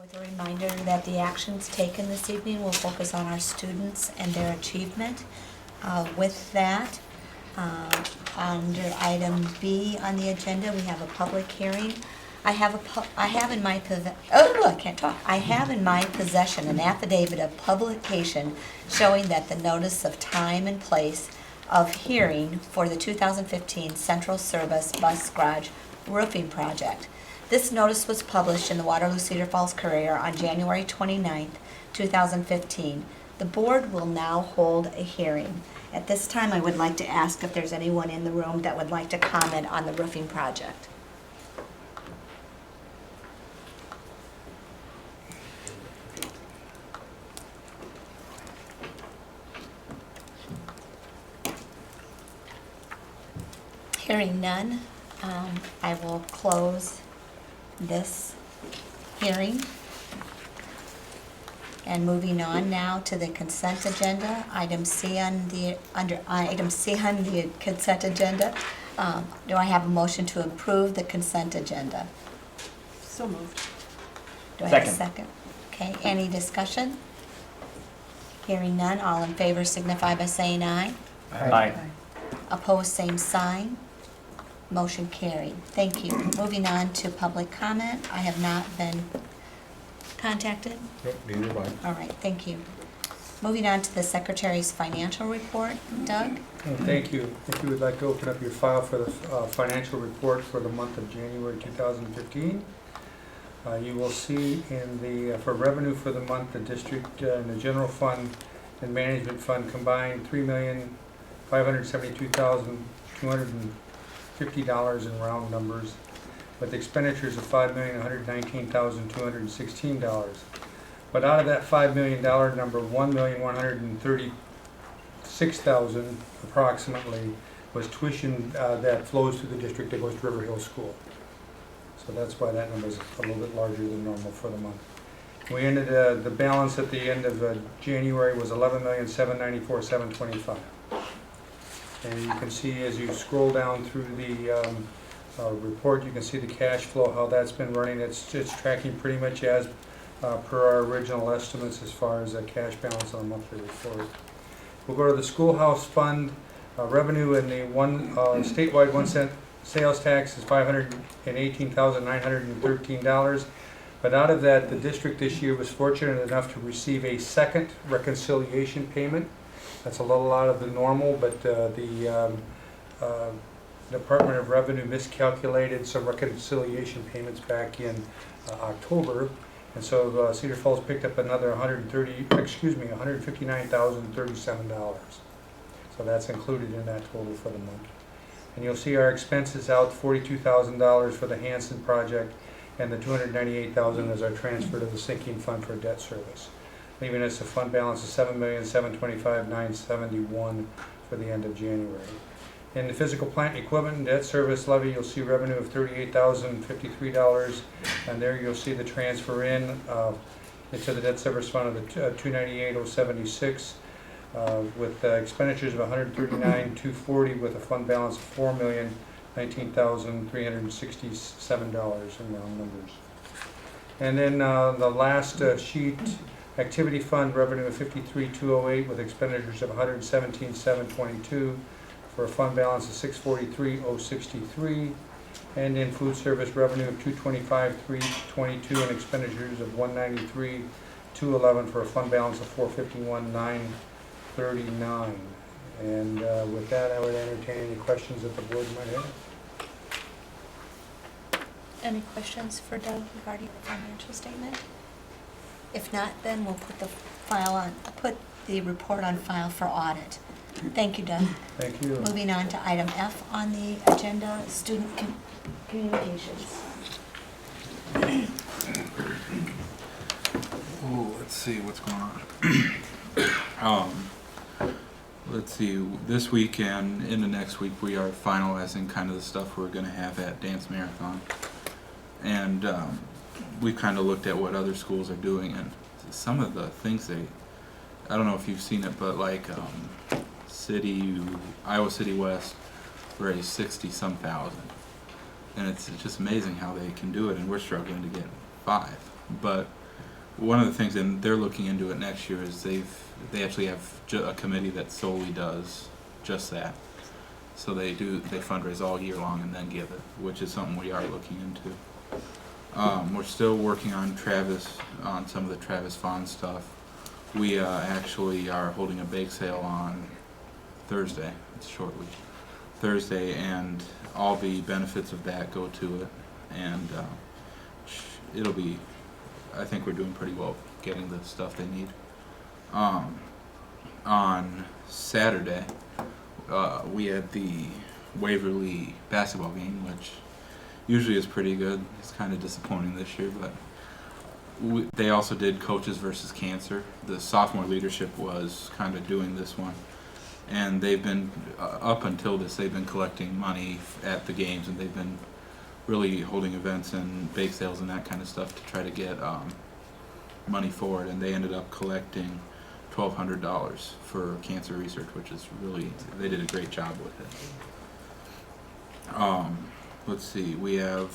With a reminder that the actions taken this evening will focus on our students and their achievement. With that, under item B on the agenda, we have a public hearing. I have in my possession an affidavit of publication showing that the notice of time and place of hearing for the 2015 Central Service Bus Garage Roofing Project. This notice was published in the Waterloo Cedar Falls Courier on January 29th, 2015. The board will now hold a hearing. At this time, I would like to ask if there's anyone in the room that would like to comment on the roofing project. Hearing none, I will close this hearing. And moving on now to the consent agenda, item C on the consent agenda. Do I have a motion to approve the consent agenda? So moved. Do I have a second? Okay, any discussion? Hearing none, all in favor signify by saying aye. Aye. Opposed, same sign. Motion carried. Thank you. Moving on to public comment. I have not been contacted. Nope, neither have I. All right, thank you. Moving on to the Secretary's financial report. Doug? Thank you. If you would like to open up your file for the financial report for the month of January 2015, you will see in the for revenue for the month, the district and the general fund and management fund combined $3,572,250 in round numbers, with expenditures of $5,119,216. But out of that $5 million number, $1,136,000 approximately was tuition that flows through the district that goes to River Hill School. So that's why that number is a little bit larger than normal for the month. We ended the balance at the end of January was $11,794,725. And you can see as you scroll down through the report, you can see the cash flow, how that's been running. It's tracking pretty much as per our original estimates as far as a cash balance on a monthly report. We'll go to the schoolhouse fund. Revenue in the statewide 1 cent sales tax is $518,913. But out of that, the district this year was fortunate enough to receive a second reconciliation payment. That's a little out of the normal, but the Department of Revenue miscalculated some reconciliation payments back in October, and so Cedar Falls picked up another $159,037. So that's included in that total for the month. And you'll see our expenses out $42,000 for the Hanson project, and the $298,000 is our transfer to the sinking fund for debt service, leaving us a fund balance of $7,725,971 for the end of January. In the physical plant equipment and debt service levy, you'll see revenue of $38,053, and there you'll see the transfer in into the debt service fund of the $298,076, with expenditures of $139,240, with a fund balance of $4,019,367 in round numbers. And then the last sheet, activity fund revenue of $53,208, with expenditures of $117,722, for a fund balance of $643,063, and in food service revenue of $225,322 and expenditures of $193,211 for a fund balance of $451,939. And with that, I would entertain any questions that the board might have. Any questions for Doug regarding the financial statement? If not, then we'll put the report on file for audit. Thank you, Doug. Thank you. Moving on to item F on the agenda, student communications. Oh, let's see what's going on. Let's see, this week and into next week we are finalizing kind of the stuff we're going to have at Dance Marathon. And we kind of looked at what other schools are doing, and some of the things I don't know if you've seen it, but like Iowa City West raised 60-some thousand, and it's just amazing how they can do it, and we're struggling to get 5. But one of the things, and they're looking into it next year, is they actually have a committee that solely does just that. So they fundraise all year long and then give it, which is something we are looking into. We're still working on some of the Travis Fawn stuff. We actually are holding a bake sale on Thursday. It's a short week. Thursday, and all the benefits of that go to it, and it'll be, I think we're doing pretty well getting the stuff they need. On Saturday, we had the Waverly basketball game, which usually is pretty good. It's kind of disappointing this year, but they also did Coaches versus Cancer. The sophomore leadership was kind of doing this one, and they've been, up until this, they've been collecting money at the games, and they've been really holding events and bake sales and that kind of stuff to try to get money for it, and they ended up collecting $1,200 for cancer research, which is really, they did a great job with it. Let's see, we have,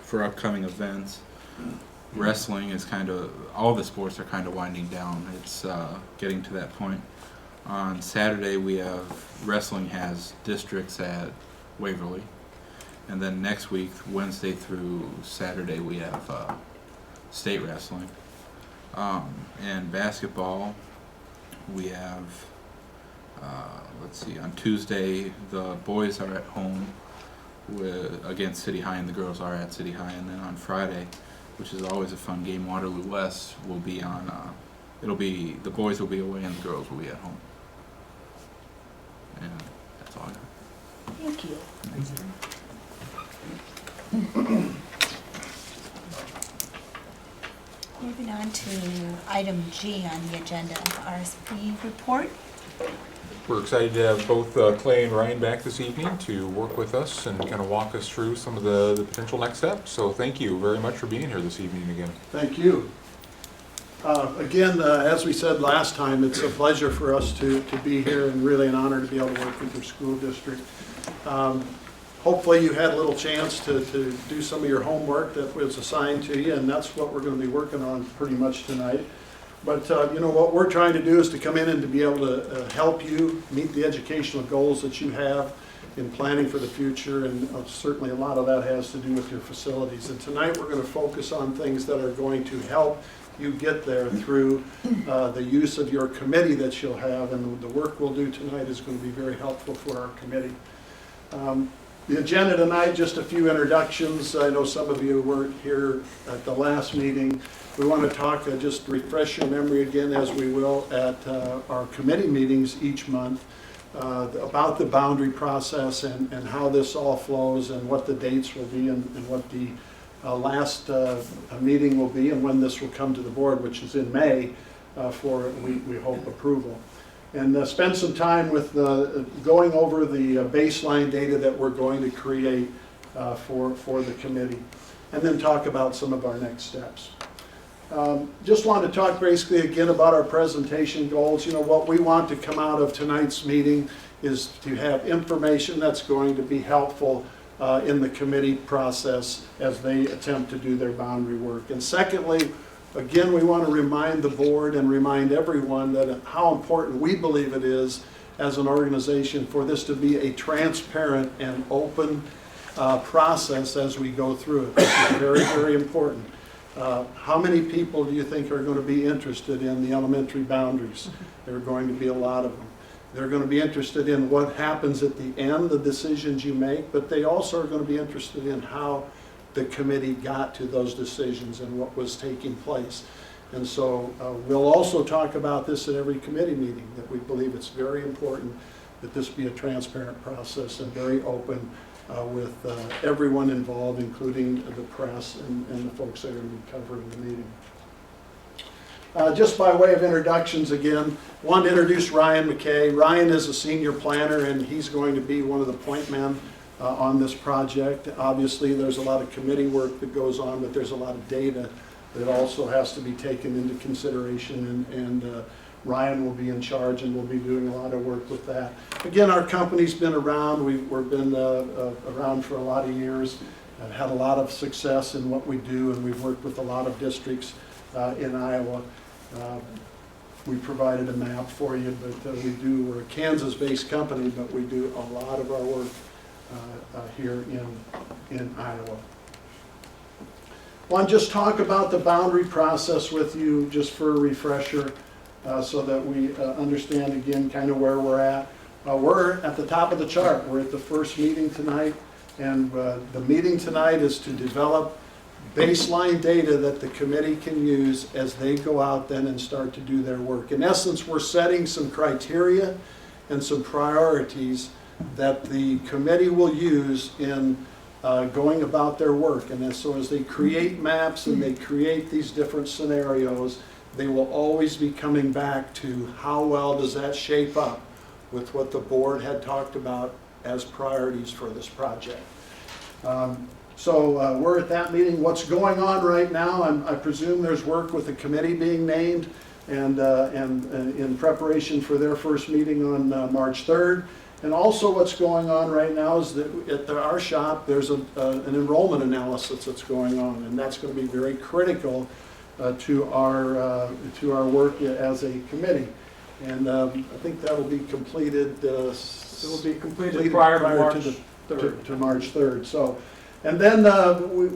for upcoming events, wrestling is kind of, all the sports are kind of winding down. It's getting to that point. On Saturday, we have, wrestling has districts at Waverly. And then next week, Wednesday through Saturday, we have state wrestling. And basketball, we have, let's see, on Tuesday, the boys are at home against City High, and the girls are at City High. And then on Friday, which is always a fun game, Waterloo West will be on, the boys will be away and the girls will be at home. And that's all I got. Thank you. Moving on to item G on the agenda, RSP report. We're excited to have both Clay and Ryan back this evening to work with us and kind of walk us through some of the potential next steps. So thank you very much for being here this evening again. Thank you. Again, as we said last time, it's a pleasure for us to be here, and really an honor to be able to work with your school district. Hopefully you had a little chance to do some of your homework that was assigned to you, and that's what we're going to be working on pretty much tonight. But you know, what we're trying to do is to come in and to be able to help you meet the educational goals that you have in planning for the future, and certainly a lot of that has to do with your facilities. And tonight we're going to focus on things that are going to help you get there through the use of your committee that you'll have, and the work we'll do tonight is going to be very helpful for our committee. The agenda tonight, just a few introductions. I know some of you weren't here at the last meeting. We want to talk, just refresh your memory again, as we will at our committee meetings each month, about the boundary process and how this all flows, and what the dates will be, and what the last meeting will be, and when this will come to the board, which is in May, for, we hope, approval. And spend some time with going over the baseline data that we're going to create for the committee, and then talk about some of our next steps. Just want to talk basically again about our presentation goals. You know, what we want to come out of tonight's meeting is to have information that's going to be helpful in the committee process as they attempt to do their boundary work. And secondly, again, we want to remind the board and remind everyone that how important we believe it is as an organization for this to be a transparent and open process as we go through it. This is very, very important. How many people do you think are going to be interested in the elementary boundaries? There are going to be a lot of them. They're going to be interested in what happens at the end, the decisions you make, but they also are going to be interested in how the committee got to those decisions and what was taking place. And so we'll also talk about this at every committee meeting, that we believe it's very important that this be a transparent process and very open with everyone involved, including the press and the folks that are going to be covering the meeting. Just by way of introductions again, I want to introduce Ryan McKay. Ryan is a senior planner, and he's going to be one of the point men on this project. Obviously, there's a lot of committee work that goes on, but there's a lot of data that also has to be taken into consideration, and Ryan will be in charge and will be doing a lot of work with that. Again, our company's been around. We've been around for a lot of years. I've had a lot of success in what we do, and we've worked with a lot of districts in Iowa. We provided a map for you, but we're a Kansas-based company, but we do a lot of our work here in Iowa. Want to just talk about the boundary process with you, just for a refresher, so that we understand again kind of where we're at. We're at the top of the chart. We're at the first meeting tonight, and the meeting tonight is to develop baseline data that the committee can use as they go out then and start to do their work. In essence, we're setting some criteria and some priorities that the committee will use in going about their work. And so as they create maps and they create these different scenarios, they will always be coming back to how well does that shape up with what the board had talked about as priorities for this project. So we're at that meeting. What's going on right now, I presume there's work with the committee being named and in preparation for their first meeting on March 3rd. And also what's going on right now is that at our shop, there's an enrollment analysis that's going on, and that's going to be very critical to our work as a committee. And I think that will be completed. It will be completed prior to March 3rd. To March 3rd. So. And then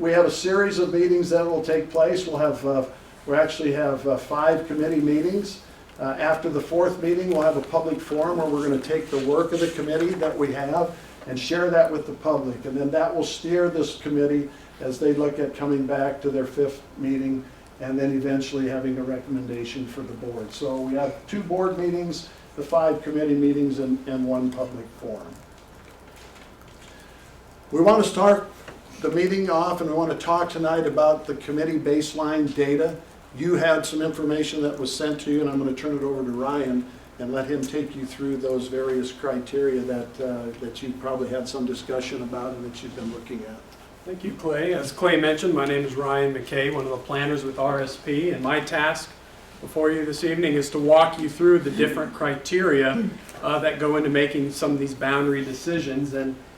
we have a series of meetings that will take place. We'll actually have 5 committee meetings. After the 4th meeting, we'll have a public forum where we're going to take the work of the committee that we have and share that with the public. And then that will steer this committee as they look at coming back to their 5th meeting and then eventually having a recommendation for the board. So we have 2 board meetings, the 5 committee meetings, and 1 public forum. We want to start the meeting off, and we want to talk tonight about the committee baseline data. You had some information that was sent to you, and I'm going to turn it over to Ryan and let him take you through those various criteria that you probably had some discussion about and that you've been looking at. Thank you, Clay. As Clay mentioned, my name is Ryan McKay, one of the planners with RSP, and my task before you this evening is to walk you through the different criteria that go into making some of these boundary decisions.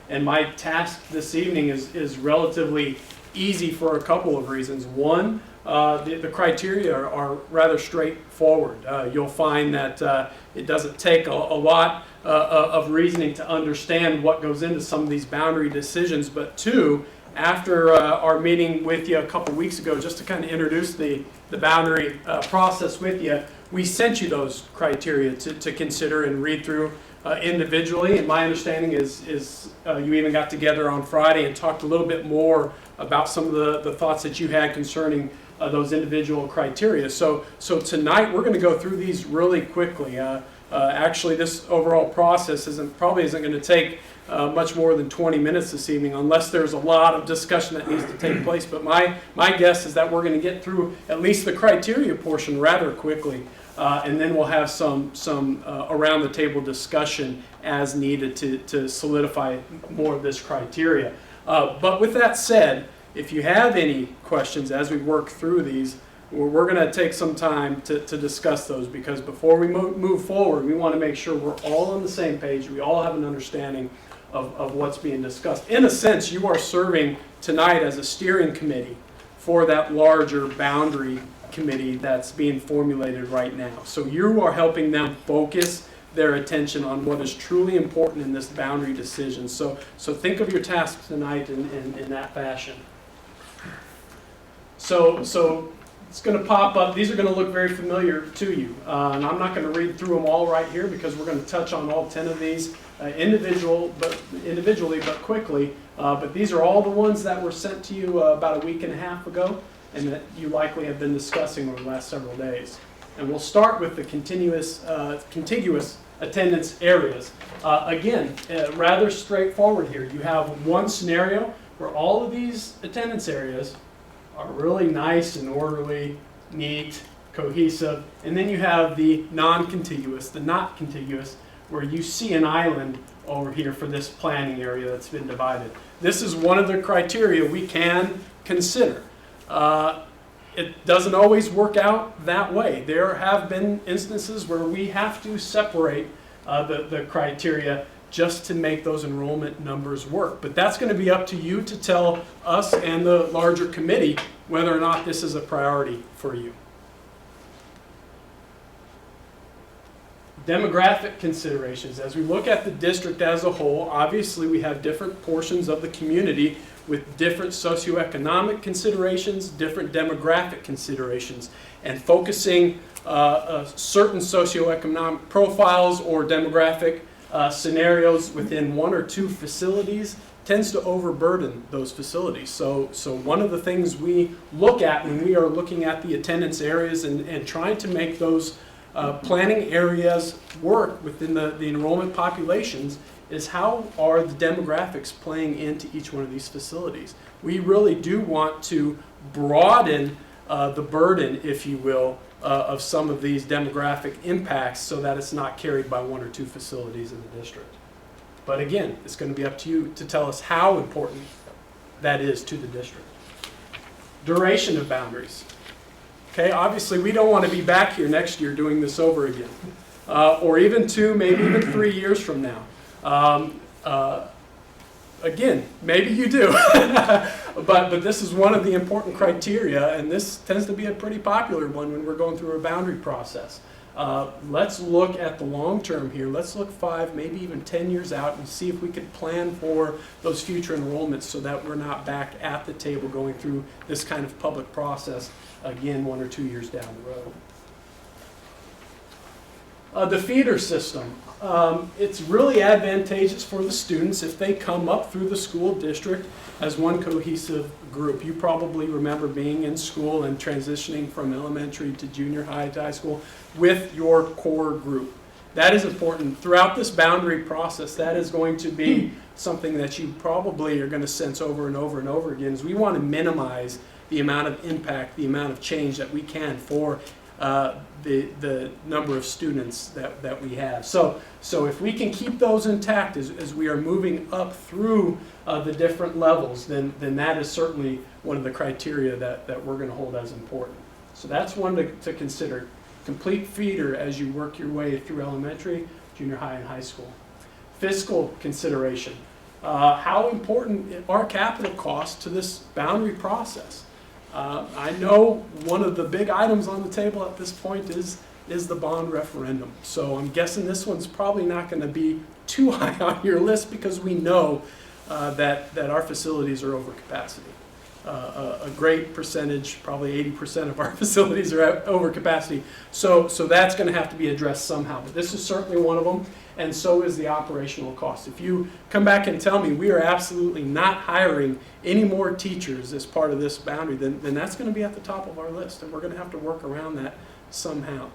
And my task this evening is relatively easy for a couple of reasons. One, the criteria are rather straightforward. You'll find that it doesn't take a lot of reasoning to understand what goes into some of these boundary decisions. But 2, after our meeting with you a couple weeks ago, just to kind of introduce the boundary process with you, we sent you those criteria to consider and read through individually. And my understanding is you even got together on Friday and talked a little bit more about some of the thoughts that you had concerning those individual criteria. So tonight we're going to go through these really quickly. Actually, this overall process probably isn't going to take much more than 20 minutes this evening, unless there's a lot of discussion that needs to take place. But my guess is that we're going to get through at least the criteria portion rather quickly. And then we'll have some around the table discussion as needed to solidify more of this criteria. But with that said, if you have any questions as we work through these, we're going to take some time to discuss those, because before we move forward, we want to make sure we're all on the same page. We all have an understanding of what's being discussed. In a sense, you are serving tonight as a steering committee for that larger boundary committee that's being formulated right now. So you are helping them focus their attention on what is truly important in this boundary decision. So think of your task tonight in that fashion. So it's going to pop up. These are going to look very familiar to you. And I'm not going to read through them all right here, because we're going to touch on all 10 of these individually, but quickly. But these are all the ones that were sent to you about a week and a half ago, and that you likely have been discussing over the last several days. And we'll start with the contiguous attendance areas. Again, rather straightforward here. You have one scenario where all of these attendance areas are really nice and orderly, neat, cohesive, and then you have the non-contiguous, the not contiguous, where you see an island over here for this planning area that's been divided. This is one of the criteria we can consider. It doesn't always work out that way. There have been instances where we have to separate the criteria just to make those enrollment numbers work. But that's going to be up to you to tell us and the larger committee whether or not this is a priority for you. Demographic considerations. As we look at the district as a whole, obviously we have different portions of the community with different socioeconomic considerations, different demographic considerations, and focusing certain socioeconomic profiles or demographic scenarios within one or two facilities tends to overburden those facilities. So one of the things we look at when we are looking at the attendance areas and trying to make those planning areas work within the enrollment populations is how are the demographics playing into each one of these facilities. We really do want to broaden the burden, if you will, of some of these demographic impacts so that it's not carried by one or two facilities in the district. But again, it's going to be up to you to tell us how important that is to the district. Duration of boundaries. Okay, obviously we don't want to be back here next year doing this over again. Or even 2, maybe even 3 years from now. Again, maybe you do. but this is one of the important criteria, and this tends to be a pretty popular one when we're going through a boundary process. Let's look at the long term here. Let's look 5, maybe even 10 years out and see if we can plan for those future enrollments so that we're not back at the table going through this kind of public process again 1 or 2 years down the road. The feeder system. It's really advantageous for the students if they come up through the school district as one cohesive group. You probably remember being in school and transitioning from elementary to junior high to high school with your core group. That is important. Throughout this boundary process, that is going to be something that you probably are going to sense over and over and over again, is we want to minimize the amount of impact, the amount of change that we can for the number of students that we have. So if we can keep those intact as we are moving up through the different levels, then that is certainly one of the criteria that we're going to hold as important. So that's one to consider. Complete feeder as you work your way through elementary, junior high, and high school. Fiscal consideration. How important are capital costs to this boundary process? I know one of the big items on the table at this point is the bond referendum. So I'm guessing this one's probably not going to be too high on your list because we know that our facilities are over capacity. A great percentage, probably 80% of our facilities are at over capacity. So that's going to have to be addressed somehow. But this is certainly one of them, and so is the operational cost. If you come back and tell me we are absolutely not hiring any more teachers as part of this boundary, then that's going to be at the top of our list, and we're going to have to work around that somehow.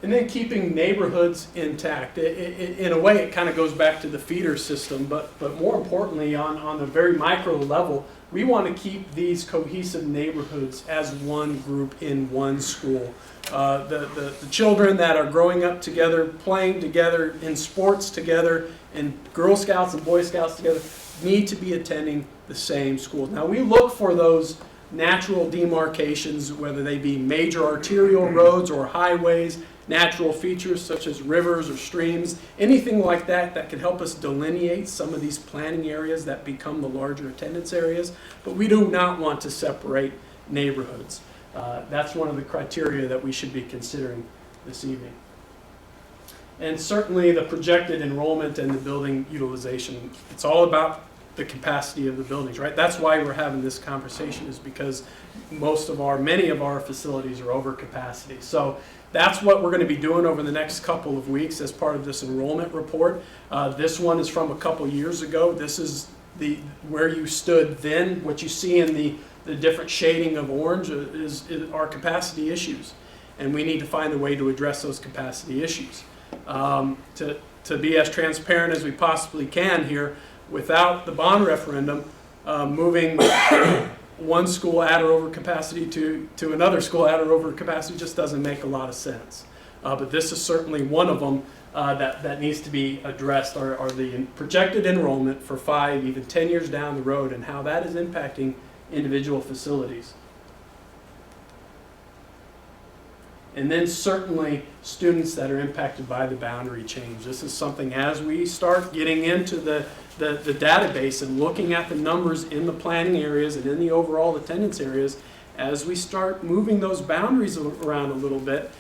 And then keeping neighborhoods intact. In a way, it kind of goes back to the feeder system, but more importantly, on the very micro level, we want to keep these cohesive neighborhoods as one group in one school. The children that are growing up together, playing together, in sports together, in Girl Scouts and Boy Scouts together, need to be attending the same schools. Now, we look for those natural demarcations, whether they be major arterial roads or highways, natural features such as rivers or streams, anything like that that can help us delineate some of these planning areas that become the larger attendance areas. But we do not want to separate neighborhoods. That's one of the criteria that we should be considering this evening. And certainly the projected enrollment and the building utilization. It's all about the capacity of the buildings, right? That's why we're having this conversation, is because many of our facilities are over capacity. So that's what we're going to be doing over the next couple of weeks as part of this enrollment report. This one is from a couple years ago. This is where you stood then. What you see in the different shading of orange is our capacity issues. And we need to find a way to address those capacity issues. To be as transparent as we possibly can here, without the bond referendum, moving one school at or over capacity to another school at or over capacity just doesn't make a lot of sense. But this is certainly one of them that needs to be addressed, are the projected enrollment for 5, even 10 years down the road, and how that is impacting individual facilities. And then certainly students that are impacted by the boundary change. This is something, as we start getting into the database and looking at the numbers in the planning areas and in the overall attendance areas, as we start moving those boundaries around a little bit,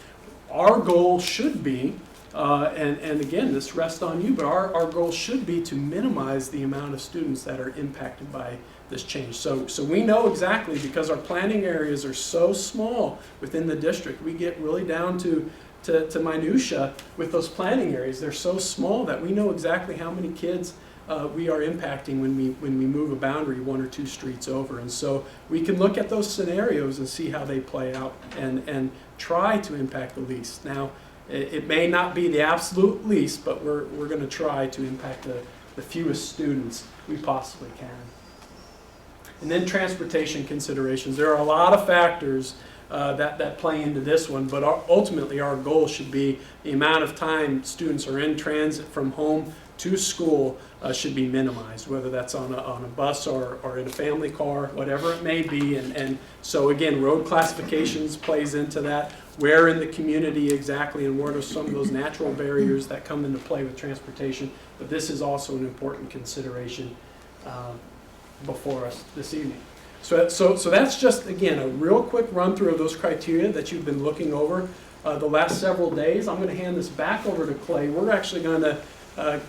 our goal should be, and again, this rests on you, but our goal should be to minimize the amount of students that are impacted by this change. So we know exactly, because our planning areas are so small within the district, we get really down to minutia with those planning areas. They're so small that we know exactly how many kids we are impacting when we move a boundary 1 or 2 streets over. And so we can look at those scenarios and see how they play out and try to impact the least. Now, it may not be the absolute least, but we're going to try to impact the fewest students we possibly can. And then transportation considerations. There are a lot of factors that play into this one, but ultimately our goal should be the amount of time students are in transit from home to school should be minimized, whether that's on a bus or in a family car, whatever it may be. And so again, road classifications plays into that. Where in the community exactly, and what are some of those natural barriers that come into play with transportation. But this is also an important consideration before us this evening. So that's just, again, a real quick run through of those criteria that you've been looking over the last several days. I'm going to hand this back over to Clay. We're actually going to,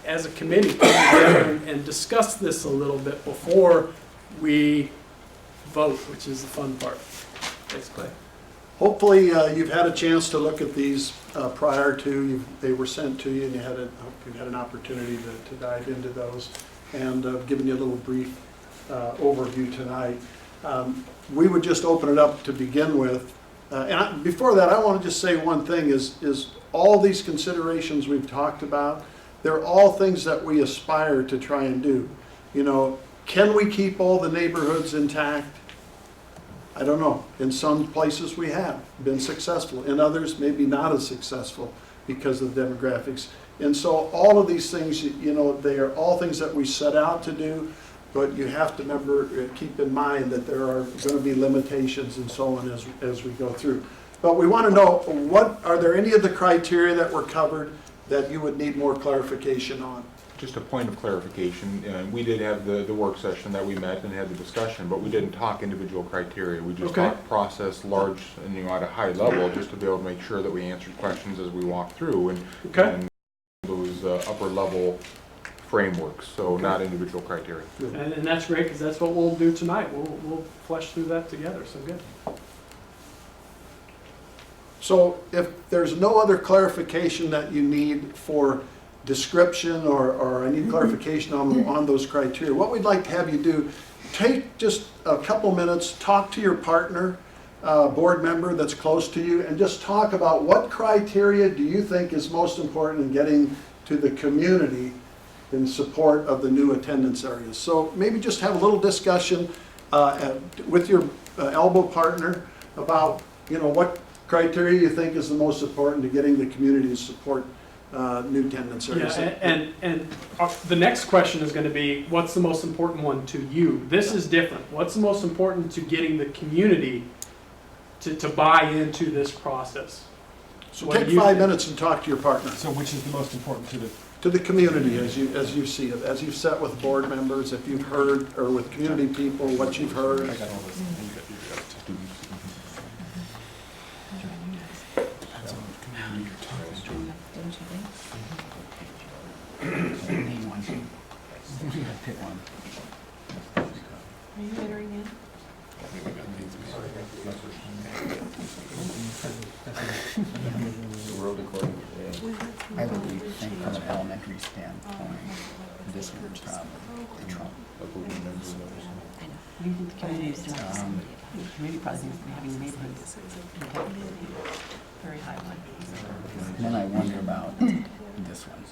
as a committee, come together and discuss this a little bit before we vote, which is the fun part. Thanks, Clay. Hopefully, you've had a chance to look at these prior to, they were sent to you, and you've had an opportunity to dive into those, and given you a little brief overview tonight. We would just open it up to begin with. Before that, I want to just say one thing is all these considerations we've talked about, they're all things that we aspire to try and do. You know, can we keep all the neighborhoods intact? I don't know. In some places we have been successful. In others, maybe not as successful because of demographics. And so all of these things, you know, they are all things that we set out to do, but you have to remember, keep in mind that there are going to be limitations and so on as we go through. But we want to know, are there any of the criteria that were covered that you would need more clarification on? Just a point of clarification, we did have the work session that we met and had the discussion, but we didn't talk individual criteria. We just talked process, large, and at a high level, just to be able to make sure that we answered questions as we walked through, and those upper level frameworks, so not individual criteria. And that's great, because that's what we'll do tonight. We'll flesh through that together, so good. So if there's no other clarification that you need for description or any clarification on those criteria, what we'd like to have you do, take just a couple minutes, talk to your partner, board member that's close to you, and just talk about what criteria do you think is most important in getting to the community in support of the new attendance areas. So maybe just have a little discussion with your elbow partner about, you know, what criteria you think is the most important to getting the community to support new attendance areas. Yeah, and the next question is going to be, what's the most important one to you? This is different. What's the most important to getting the community to buy into this process? So take 5 minutes and talk to your partner. So which is the most important to the community as you see it, as you've sat with board members, if you've heard, or with community people, what you've heard. I got all this. You got pick one. Are you entering in? I would think from an elementary standpoint, this would probably trump. Do you think the community is doing this? The community probably thinks we're having neighborhoods. Very high one. And then I wonder about this one.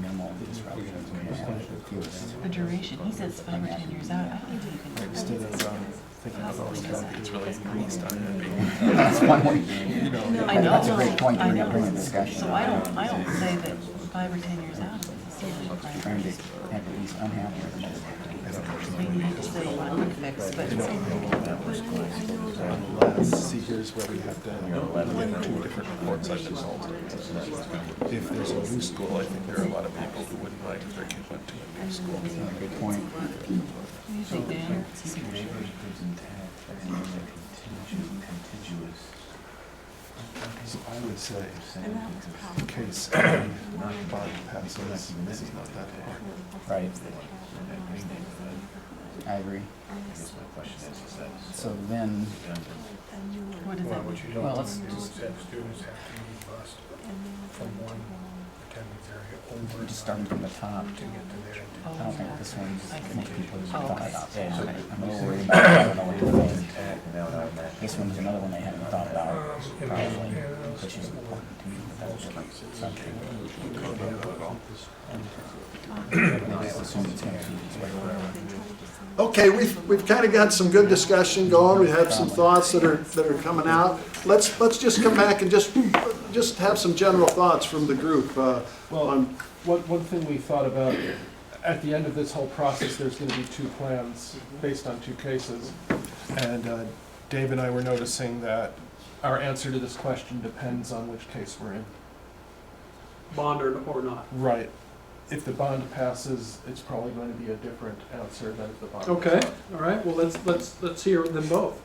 Minimal disruption. The duration, he says 5 or 10 years out. I don't think you can. Instead of thinking about all the stuff, it's really increased on That's one way. I know. That's a great point I to know. bring a discussion. So I don't say that 5 or 10 years out, it's still Trying primary. to have these unhappy or the Maybe you just say one quick fix, but See, here's where we have to get 2 different reports I've consulted. If there's a new school, I think there are a lot of people who wouldn't like if their kid went to a new school. good point. you think, Dan? So I would say, in case bond passes, this is not that hard. Right. I agree. So then, What does that mean? well, let's, Students have to be bused from one attendance area over just starting from the top. to get to their. I don't think this one's, most people have Oh, thought okay. about that. I'm a little worried about, I don't know what to think. This one's another one they haven't thought about, probably, which is important to me, but that's something. They just assume it's gonna be this way. Okay, we've kind of got some good discussion going. We have some thoughts that are coming out. Let's just come back and just have some general thoughts from the group. Well, one thing we thought about, at the end of this whole process, there's going to be 2 plans based on 2 cases. And Dave and I were noticing that our answer to this question depends on which case we're in. Bond or not. Right. If the bond passes, it's probably going to be a different answer than if the bond. Okay, all right, well, let's hear them both.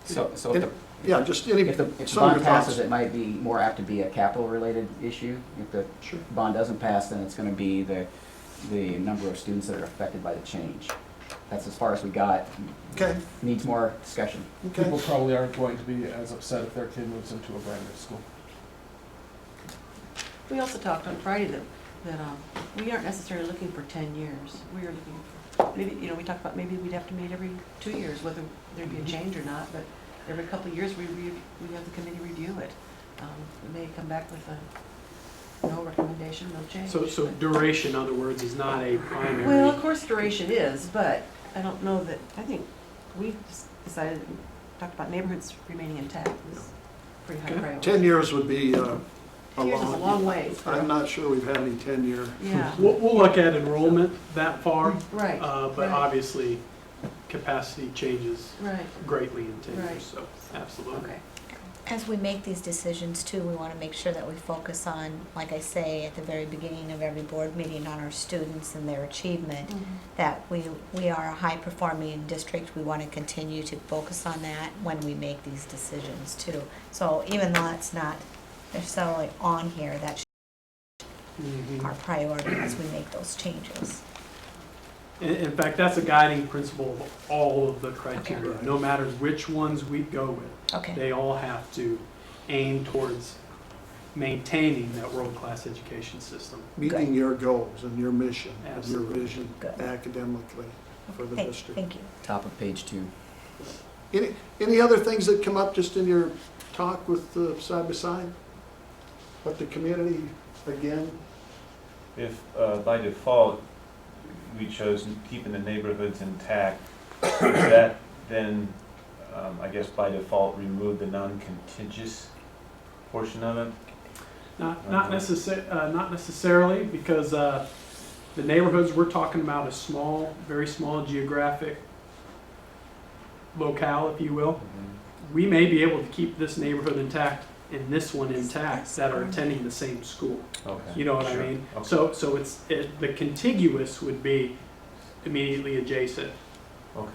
So if the, Yeah, just any, if the some of bond your thoughts. passes, it might be more apt to be a capital-related issue. If the Sure. bond doesn't pass, then it's gonna be the number of students that are affected by the change. That's as far as we got. Okay, Needs more discussion. okay. People probably aren't going to be as upset if their kid moves into a brand new school. We also talked on Friday that we aren't necessarily looking for 10 years. We are looking for, maybe, we talked about maybe we'd have to meet every 2 years, whether there'd be a change or not, but every couple of years we have the committee review it. We may come back with a no recommendation, no change. So duration, in other words, is not a primary. Well, of course duration is, but I don't know that, I think we decided, talked about neighborhoods remaining intact is pretty high Okay. priority. 10 years would be a 10 years is a long way. I'm not sure we've had any 10-year. Yeah, We'll look at enrollment that far, right, but right. obviously capacity changes right, greatly in 10 Right. years, so absolutely. okay. As we make these decisions too, we want to make sure that we focus on, like I say at the very beginning of every board meeting, on our students and their achievement. That we are a high-performing district. We want to continue to focus on that when we make these decisions too. So even though it's not necessarily on here, that should Mhm. be our priority as we make those changes. In fact, that's a guiding principle of all of the criteria, Okay. no matter which ones we go with. Okay. They all have to aim towards maintaining that world-class education system. Meeting your goals and your mission and your Absolutely. vision Good. academically for the district. Thank you. Top of page 2. Any other things that come up just in your talk with side by side? But the community, again, If by default, we chose keeping the neighborhoods intact, does that then, I guess by default, remove the non-contiguous portion of it? Not necessarily, because the neighborhoods we're talking about is small, very small geographic locale, if you will. We may be able to keep this neighborhood intact and this one intact that are attending the same school. Okay. You know what I Sure. mean? Okay. So the contiguous would be immediately adjacent. Okay,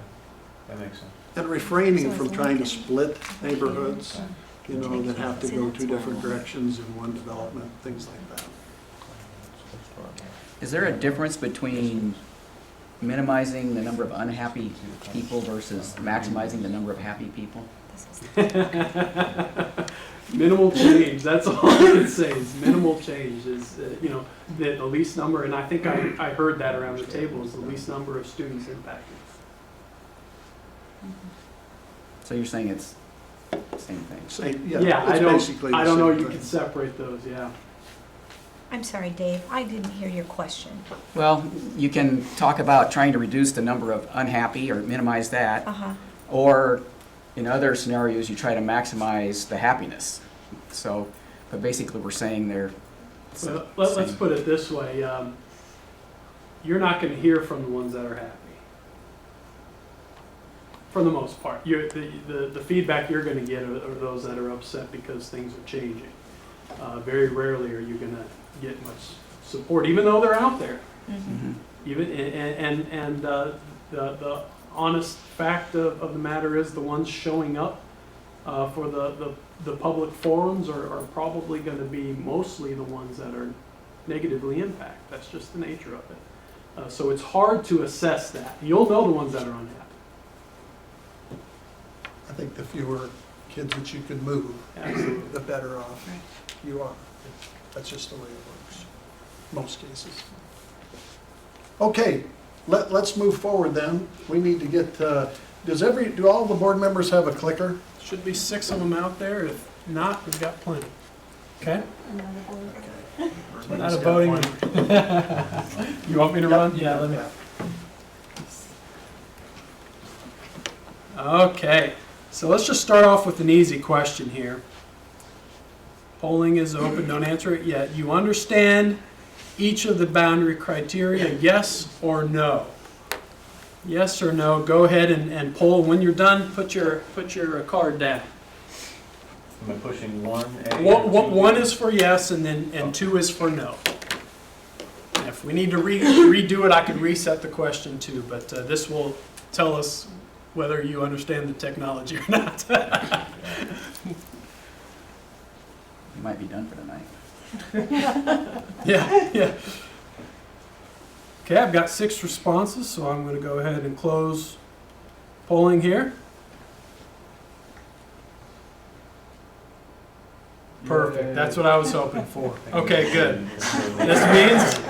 that makes sense. and refraining from trying to split neighborhoods, that have to go 2 different directions in one development, things like that. Is there a difference between minimizing the number of unhappy people versus maximizing the number of happy people? Minimal change, that's all I can say, is minimal change is, the least number, and I think I heard that around the table, is the least number of students impacted. So you're saying it's the same thing? Yeah, it's basically the I don't know same you thing. can separate those, yeah. I'm sorry, Dave, I didn't hear your question. Well, you can talk about trying to reduce the number of unhappy or minimize that, Uh-huh. or in other scenarios, you try to maximize the happiness. So, but basically we're saying there, Well, let's put it this way, you're not gonna hear from the ones that are happy. For the most part, the feedback you're gonna get are those that are upset because things are changing. Very rarely are you gonna get much support, even though they're out there. Even, and the honest fact of the matter is the ones showing up for the public forums are probably going to be mostly the ones that are negatively impacted. That's just the nature of it. So it's hard to assess that. You'll know the ones that are unhappy. I think the fewer kids that you can move, Absolutely. the better off you are. That's just the way it works, most cases. Okay, let's move forward then. We need to get, do all the board members have a clicker? Should be 6 of them out there. If not, we've got plenty. Okay? Not a voting. You want me to run? Yeah, let me. Okay, so let's just start off with an easy question here. Polling is open, don't answer it yet. You understand each of the boundary criteria, yes or no? Yes or no, go ahead and poll. When you're done, put your card down. Am I pushing 1A? One is for yes, and 2 is for no. And if we need to redo it, I could reset the question too, but this will tell us whether you understand the technology or not. You might be done for tonight. Yeah. Okay, I've got 6 responses, so I'm going to go ahead and close polling here. Perfect, that's what I was hoping for. Okay, good. This means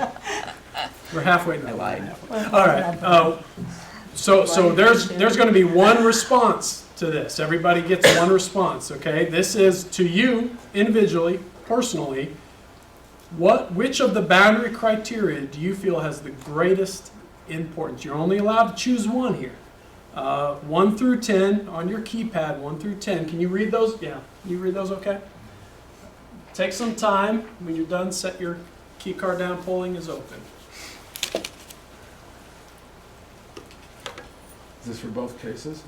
we're halfway done. I lied. All right. So there's going to be one response to this. Everybody gets one response. Okay. This is to you individually, personally. Which of the boundary criteria do you feel has the greatest importance? You're only allowed to choose one here. 1 through 10 on your keypad. 1 through 10. Can you read those? Yeah. Can you read those? Okay. Take some time. When you're done, set your key card down. Polling is open. Is this for both cases?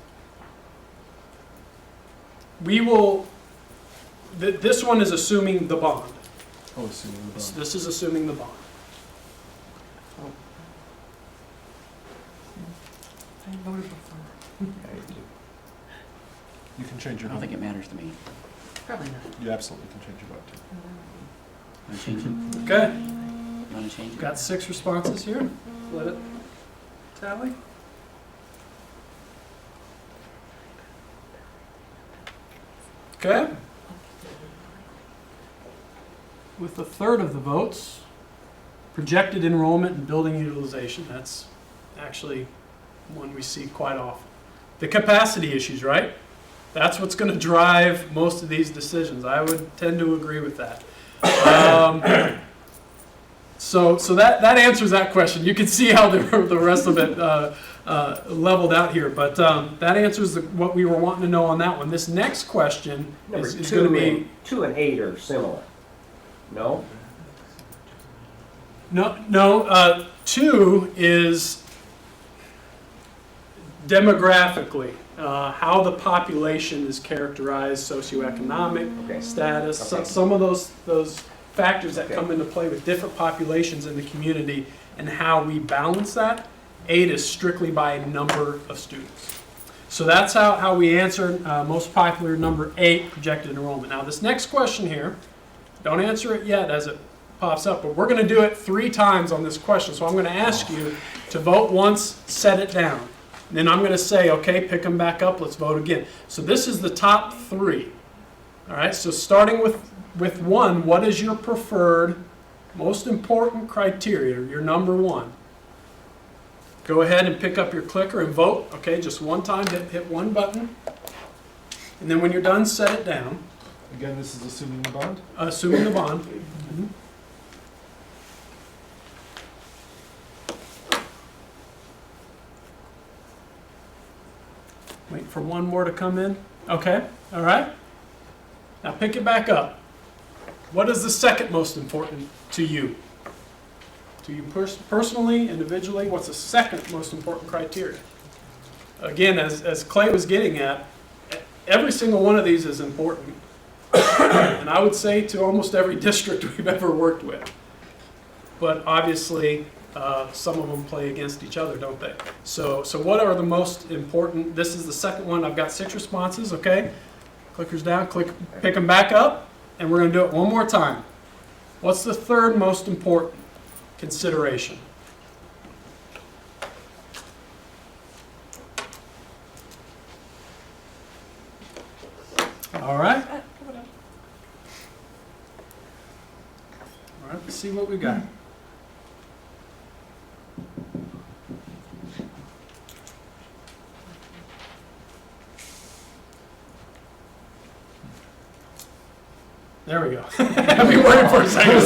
We will. This one is assuming the bond. Oh, assuming the bond. This is assuming the bond. I voted before. You can change I your don't vote. think it matters to me. Probably not. You absolutely can change your vote too. Want to change it? Okay. Want to change it? Got 6 responses here. Let it tally. Okay. With a third of the votes, projected enrollment and building utilization. That's actually one we see quite often. The capacity issues, right? That's what's going to drive most of these decisions. I would tend to agree with that. So that answers that question. You can see how the rest of it leveled out here, but that answers what we were wanting to know on that one. This next question is going to be 2 and 8 are similar. No? no. 2 is demographically how the population is characterized, socioeconomic status, Okay. some of those factors that Okay. come into play with different populations in the community and how we balance that. 8 is strictly by number of students. So that's how we answer most popular number 8, projected enrollment. Now this next question here, don't answer it yet as it pops up, but we're going to do it 3 times on this question. So I'm going to ask you to vote once, set it down. Then I'm going to say, okay, pick them back up, let's vote again. So this is the top 3. All right, so starting with 1, what is your preferred, most important criteria, your number 1? Go ahead and pick up your clicker and vote. Okay, just one time, hit one button. And then when you're done, set it down, Again, this is assuming the bond? assuming the bond. Mhm. Wait for one more to come in. Okay, all right. Now pick it back up. What is the second most important to you? To you personally, individually, what's the second most important criteria? Again, as Clay was getting at, every single one of these is important. And I would say to almost every district we've ever worked with. But obviously, some of them play against each other, don't they? So what are the most important? This is the second one. I've got 6 responses, okay? Clickers down, pick them back up, and we're going to do it one more time. What's the third most important consideration? All right. All right, let's see what we got. There we go. I've been waiting for a second.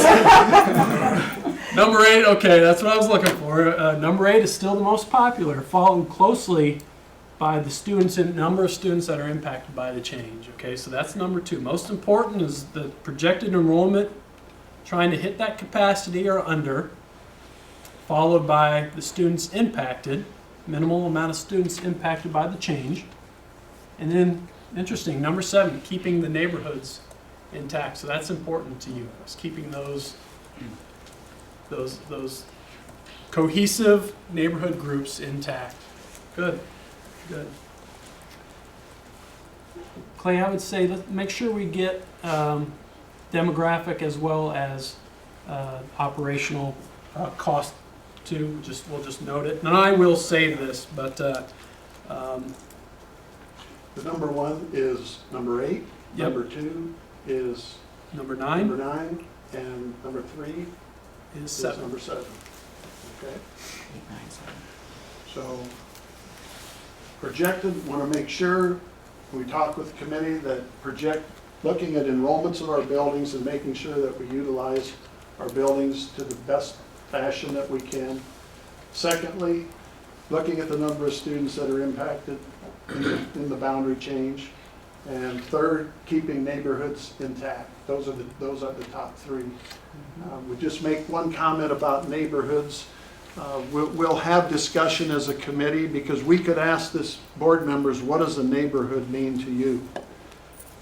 Number 8, okay, that's what I was looking for. Number 8 is still the most popular, followed closely by the students and number of students that are impacted by the change. Okay, so that's number 2. Most important is the projected enrollment, trying to hit that capacity or under, followed by the students impacted, minimal amount of students impacted by the change. And then, interesting, number 7, keeping the neighborhoods intact. So that's important to you. It's keeping those cohesive neighborhood groups intact. Good. Good. Clay, I would say make sure we get demographic as well as operational cost too. We'll just note it. And I will say this, but The number 1 is number 8. Yep. Number 2 is number 9 number 9, and number 3 is is 7. number 7. Okay? 8, 9, 7. So projected, want to make sure we talk with the committee that looking at enrollments of our buildings and making sure that we utilize our buildings to the best fashion that we can. Secondly, looking at the number of students that are impacted in the boundary change. And third, keeping neighborhoods intact. Those are the top 3. We just make one comment about neighborhoods. We'll have discussion as a committee because we could ask this board members, what does a neighborhood mean to you?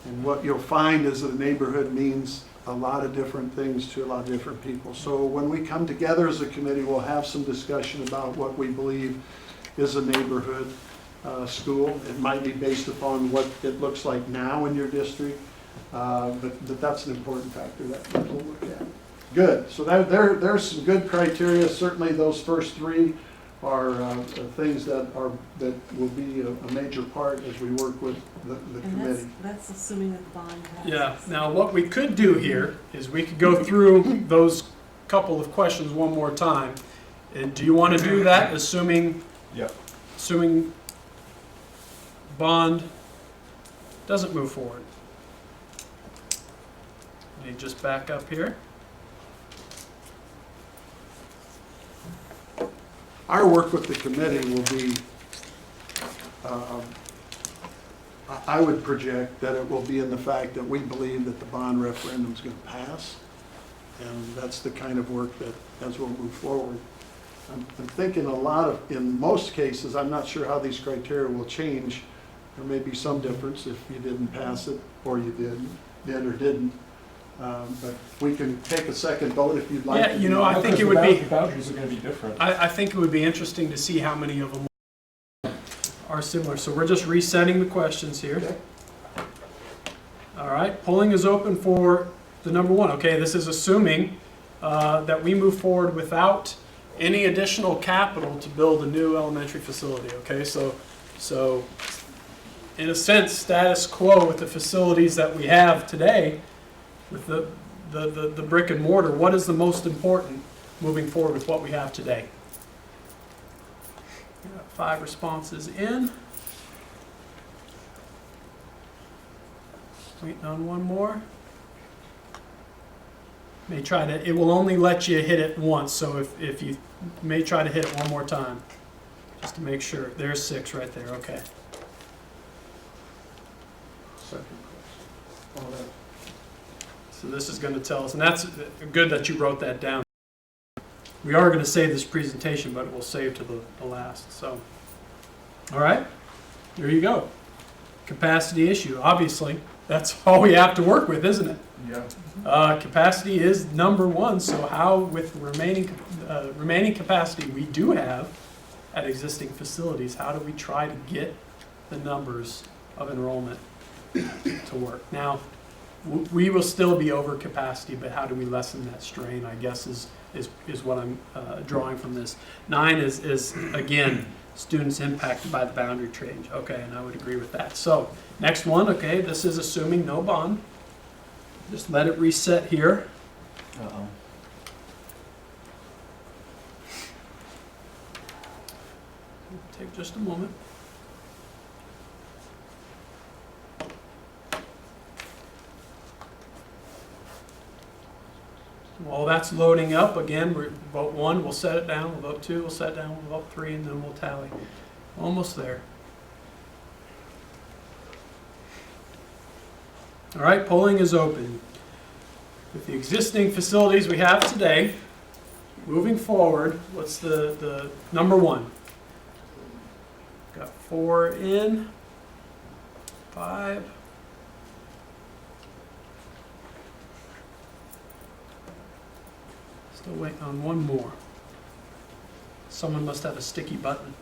And what you'll find is that a neighborhood means a lot of different things to a lot of different people. So when we come together as a committee, we'll have some discussion about what we believe is a neighborhood school. It might be based upon what it looks like now in your district, but that's an important factor that we'll look at. Good. So there's some good criteria. Certainly, those first 3 are things that will be a major part as we work with the committee. And that's assuming that the bond passes. Yeah. Now, what we could do here is we could go through those couple of questions one more time. And do you want to do that, assuming bond doesn't move forward? Let me just back up here. Our work with the committee will be, I would project that it will be in the fact that we believe that the bond referendum is going to pass. And that's the kind of work that, as we'll move forward. I'm thinking in most cases, I'm not sure how these criteria will change. There may be some difference if you didn't pass it or you did or didn't. But we can take a second vote if you'd like. Yeah, I think it would be. The boundaries are going to be different. I think it would be interesting to see how many of them are similar. So we're just resetting the questions here. Okay. All right, polling is open for the number 1. Okay, this is assuming that we move forward without any additional capital to build a new elementary facility. Okay, so in a sense, status quo with the facilities that we have today, with the brick and mortar. What is the most important moving forward with what we have today? We got 5 responses in. Waiting on one more. It will only let you hit it once, so if you may try to hit it one more time, just to make sure. There's 6 right there, okay. Second question. So this is going to tell us, and that's good that you wrote that down. We are going to save this presentation, but we'll save to the last. So, all right, there you go. Capacity issue. Obviously, that's all we have to work with, isn't it? Yeah. Capacity is number one. So how, with remaining capacity we do have at existing facilities, how do we try to get the numbers of enrollment to work? Now, we will still be over capacity, but how do we lessen that strain, I guess, is what I'm drawing from this. 9 is again, students impacted by the boundary change. Okay, and I would agree with that. So, next one, okay, this is assuming no bond. Just let it reset here. Uh-oh. Take just a moment. While that's loading up, again, we'll vote 1, we'll set it down, we'll vote 2, we'll set it down, we'll vote 3, and then we'll tally. Almost there. All right, polling is open. With the existing facilities we have today, moving forward, what's the number 1? Got 4 in, 5. Still waiting on one more. Someone must have a sticky button.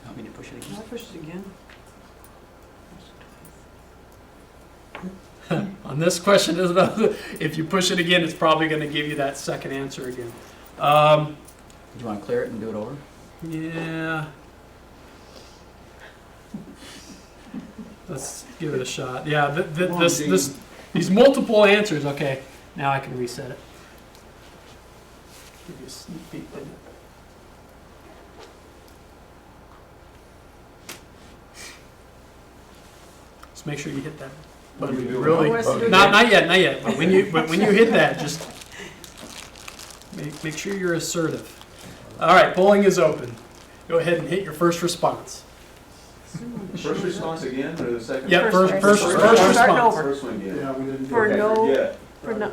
Want me to push it Can I again? push it again? On this question, Isabel, if you push it again, it's probably going to give you that second answer again. Do you want to clear it and do it over? Yeah. Let's give it a shot. Yeah, these multiple answers. Okay, now I can reset it. Give you a sneak peek, didn't it? Just make sure you hit that button. Really, not yet. But when you hit that, just make sure you're assertive. All right, polling is open. Go ahead and hit your first response. First response again, or the second? Yeah, First first Starting response. over. First one again. Yeah, we didn't do For that. no, Yeah.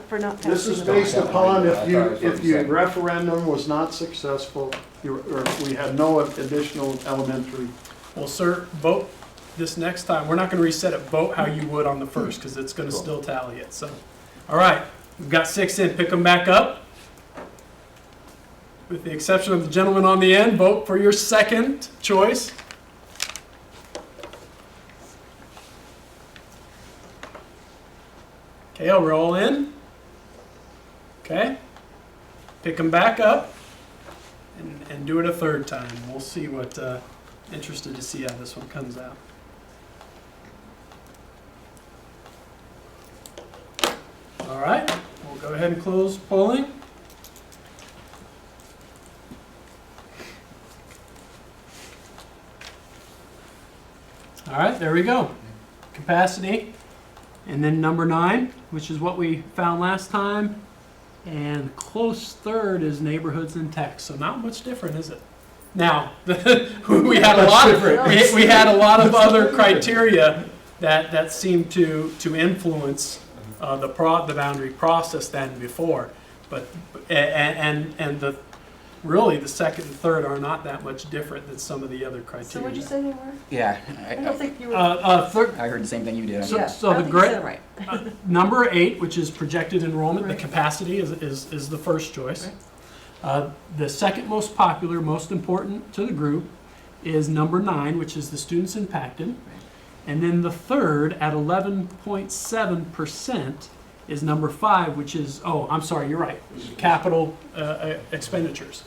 for not passing. This is it based on. upon if your referendum was not successful, or we had no additional elementary. Well, sir, vote this next time. We're not going to reset it. Vote how you would on the first, because it's going to still tally it. So, all right, we've got 6 in. Pick them back up. With the exception of the gentleman on the end, vote for your second choice. Okay, I'll roll in. Okay. Pick them back up and do it a third time. We'll see what, interested to see how this one comes out. All right, we'll go ahead and close polling. All right, there we go. Capacity. And then number 9, which is what we found last time. And close third is neighborhoods and tech. So not much different, is it? Now, we had a lot of we had a lot of other criteria that seemed to influence the boundary process than before. But and the really the second and third are not that much different than some of the other criteria. So what'd you say they were? Yeah, I don't think you were. I heard the same thing you did. So- Yeah, so I the don't think you said great- it right. Number 8, which is projected enrollment, the Right. capacity is the first choice. Right. The second most popular, most important to the group is number 9, which is the students impacted. And then the third at 11.7% is number 5, which is, oh, I'm sorry, you're right, capital expenditures.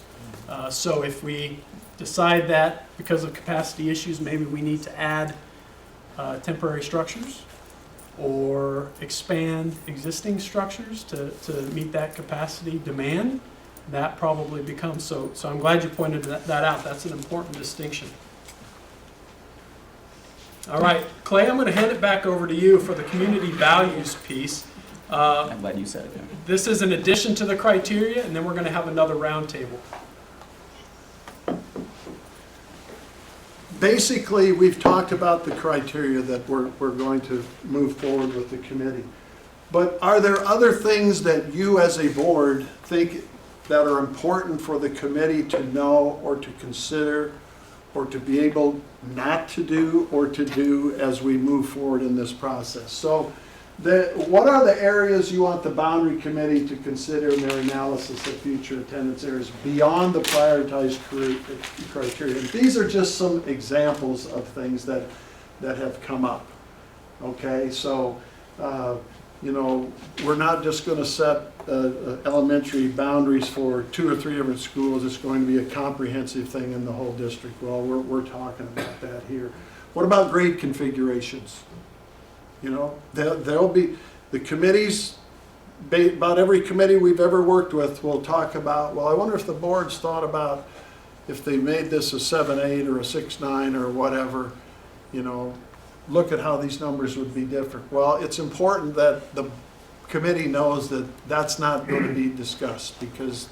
So if we decide that because of capacity issues, maybe we need to add temporary structures or expand existing structures to meet that capacity demand, that probably becomes so. So I'm glad you pointed that out. That's an important distinction. All right, Clay, I'm going to hand it back over to you for the community values piece. I'm glad you said it. This is an addition to the criteria, and then we're going to have another roundtable. basically, we've talked about the criteria that we're going to move forward with the committee. But are there other things that you as a board think that are important for the committee to know or to consider or to be able not to do or to do as we move forward in this process? So what are the areas you want the boundary committee to consider in their analysis of future attendance areas beyond the prioritized criteria? And these are just some examples of things that have come up. Okay, so you know, we're not just going to set elementary boundaries for 2 or 3 different schools. It's going to be a comprehensive thing in the whole district. Well, we're talking about that here. What about grade configurations? You know, there'll be, the committees, about every committee we've ever worked with will talk about, well, I wonder if the board's thought about if they made this a 7-8 or a 6-9 or whatever, you know, look at how these numbers would be different. Well, it's important that the committee knows that that's not going to be discussed because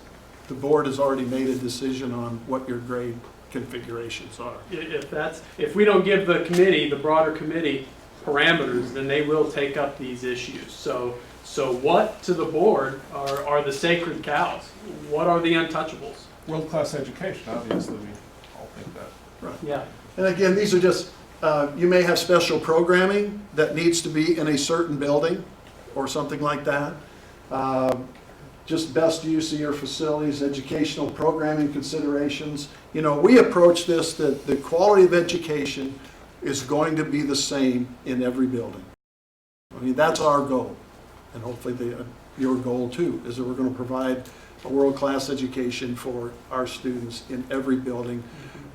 the board has already made a decision on what your grade configurations are. If we don't give the committee, the broader committee, parameters, then they will take up these issues. So what to the board are the sacred cows? What are the untouchables? World-class education, obviously, we all think that. Right. Yeah. And again, these are just, you may have special programming that needs to be in a certain building or something like that. Just best use of your facilities, educational programming considerations. You know, we approach this that the quality of education is going to be the same in every building. I mean, that's our goal. And hopefully your goal too, is that we're going to provide a world-class education for our students in every building,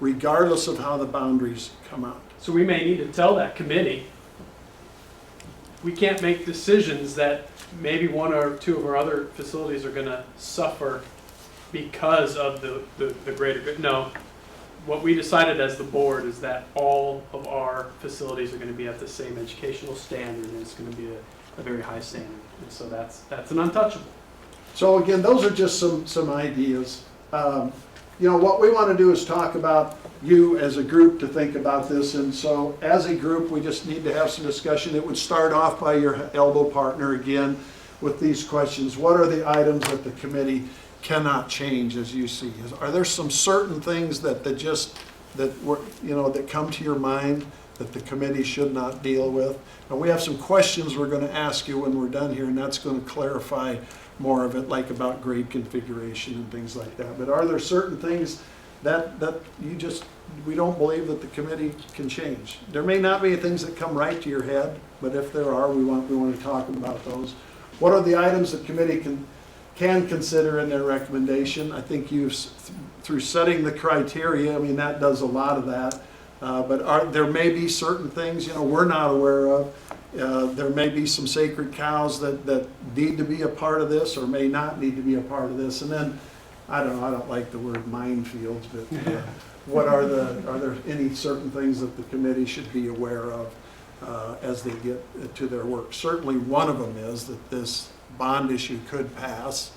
regardless of how the boundaries come out. So we may need to tell that committee, we can't make decisions that maybe 1 or 2 of our other facilities are going to suffer because of the greater good. No, what we decided as the board is that all of our facilities are going to be at the same educational standard, and it's going to be a very high standard. And so that's an untouchable. So again, those are just some ideas. You know, what we want to do is talk about you as a group to think about this. And so as a group, we just need to have some discussion. It would start off by your elbow partner again with these questions. What are the items that the committee cannot change as you see? Are there some certain things that come to your mind that the committee should not deal with? And we have some questions we're going to ask you when we're done here, and that's going to clarify more of it, like about grade configuration and things like that. But are there certain things that we don't believe that the committee can change? There may not be things that come right to your head, but if there are, we want to talk about those. What are the items the committee can consider in their recommendation? I think through setting the criteria, I mean, that does a lot of that. But there may be certain things, you know, we're not aware of. There may be some sacred cows that need to be a part of this or may not need to be a part of this. And then, I don't like the word minefields, but are there any certain things that the committee should be aware of as they get to their work? Certainly one of them is that this bond issue could pass.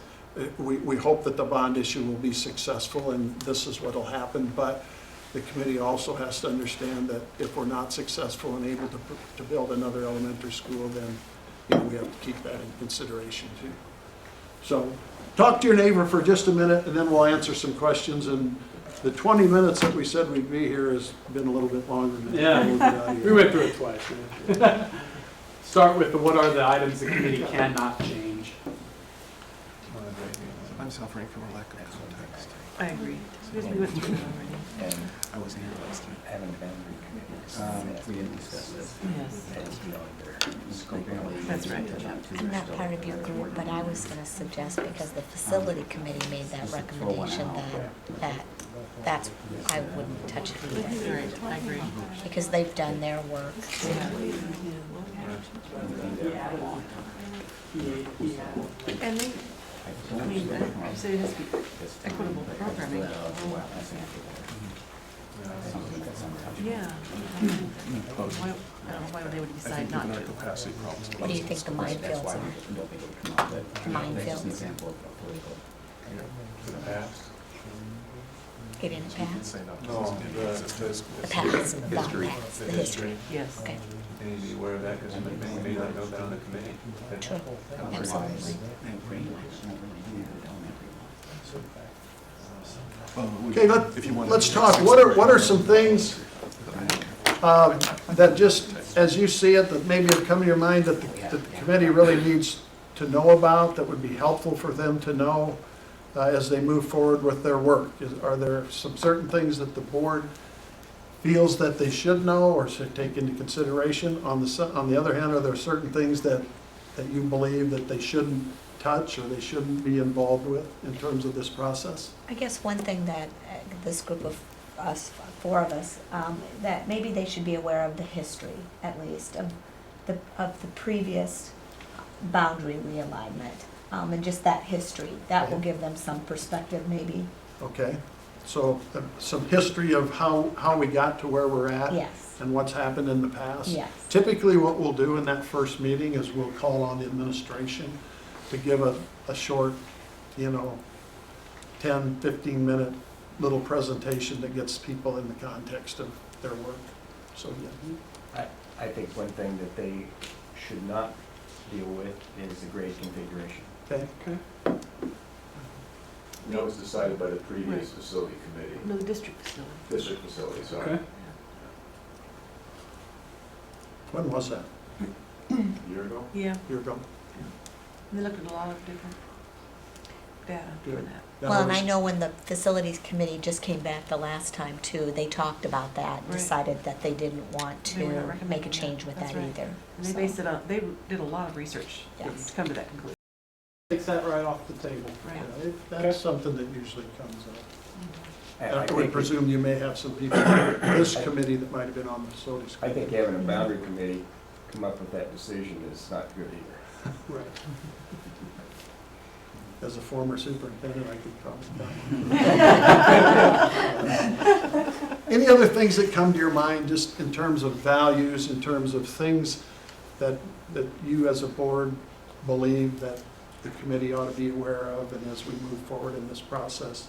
We hope that the bond issue will be successful and this is what will happen, but the committee also has to understand that if we're not successful and able to build another elementary school, then we have to keep that in consideration too. So talk to your neighbor for just a minute and then we'll answer some questions. And the 20 minutes that we said we'd be here has been a little bit longer than that. Yeah, we went through it twice. Start with what are the items the committee cannot change. I'm suffering from a lack of context. I agree. Because we went through it already. And I wasn't here last time. having boundary committees. We didn't discuss this. Yes. Scoping. That's right. I'm not part of your group, but I was going to suggest, because the facility committee made that recommendation, that's I wouldn't touch it either, Right, I agree. because they've done their work. And they, I mean, I say it has to be equitable programming. Yeah. Why, I don't know why they would decide not to. Capacity problems. What do you think the minefields are? Minefields? He didn't He didn't pass? say no. No, The pass, not history. pass, the history. Yes. Okay, You need to be aware of that, because many may not know that on the committee. that- true, absolutely. Okay, let's talk, what are some things that just, as you see it, that maybe have come to your mind that the committee really needs to know about, that would be helpful for them to know as they move forward with their work? Are there some certain things that the board feels that they should know or should take into consideration? On the other hand, are there certain things that you believe that they shouldn't touch or they shouldn't be involved with in terms of this process? I guess one thing that this group of us, four of us, that maybe they should be aware of the history, at least, of the previous boundary realignment, and just that history. That will give them some perspective, maybe. Okay, so some history of how we got to where we're at Yes, and what's happened in the past. yes. Typically, what we'll do in that first meeting is we'll call on the administration to give a short, 10, 15-minute little presentation that gets people in the context of their work. So, yeah. I think one thing that they should not deal with is the grade configuration. Okay, That was decided by the Right. previous facility committee, No, the district facility. district facility, sorry. Okay. when was that? A year ago? Yeah, A year ago? and they looked at a lot of different data for Good. that. Well, and I know when the facilities committee just came back the last time too, they talked about that, Right. decided that they didn't want They were not to recommending make a that. change with That's that right. either. And they So, based it on, they did a lot of research Yes. to come to that conclusion. Takes that right off the table. Right. Yeah, that's something that usually comes up. And I would presume you may have some people in this committee that might have been on the facilities I committee. think having a boundary committee come up with that decision is not good either. Right. As a former superintendent, I could probably comment. Any other things that come to your mind, just in terms of values, in terms of things that you as a board believe that the committee ought to be aware of, and as we move forward in this process?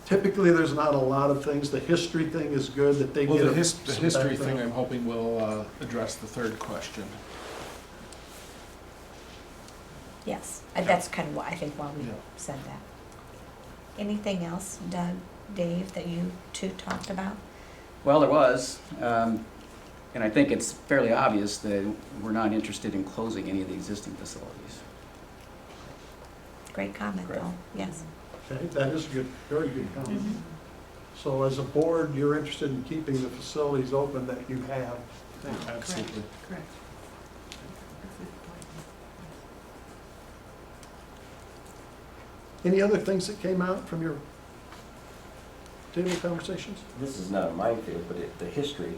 Typically, there's not a lot of things. The history thing is good, that they Well, get the some history thing, background. I'm hoping will address the third question. Yes, that's kind of why, I think why we Yeah. said that. Anything else, Doug, Dave, that you two talked about? Well, there was, and I think it's fairly obvious that we're not interested in closing any of the existing facilities. Great comment, Correct. though, yes. Okay, that is good, very good comment. So as a board, you're interested in keeping the facilities open that you have now? Absolutely. Correct. Any other things that came out from your table conversations? This is not a minefield, but the history,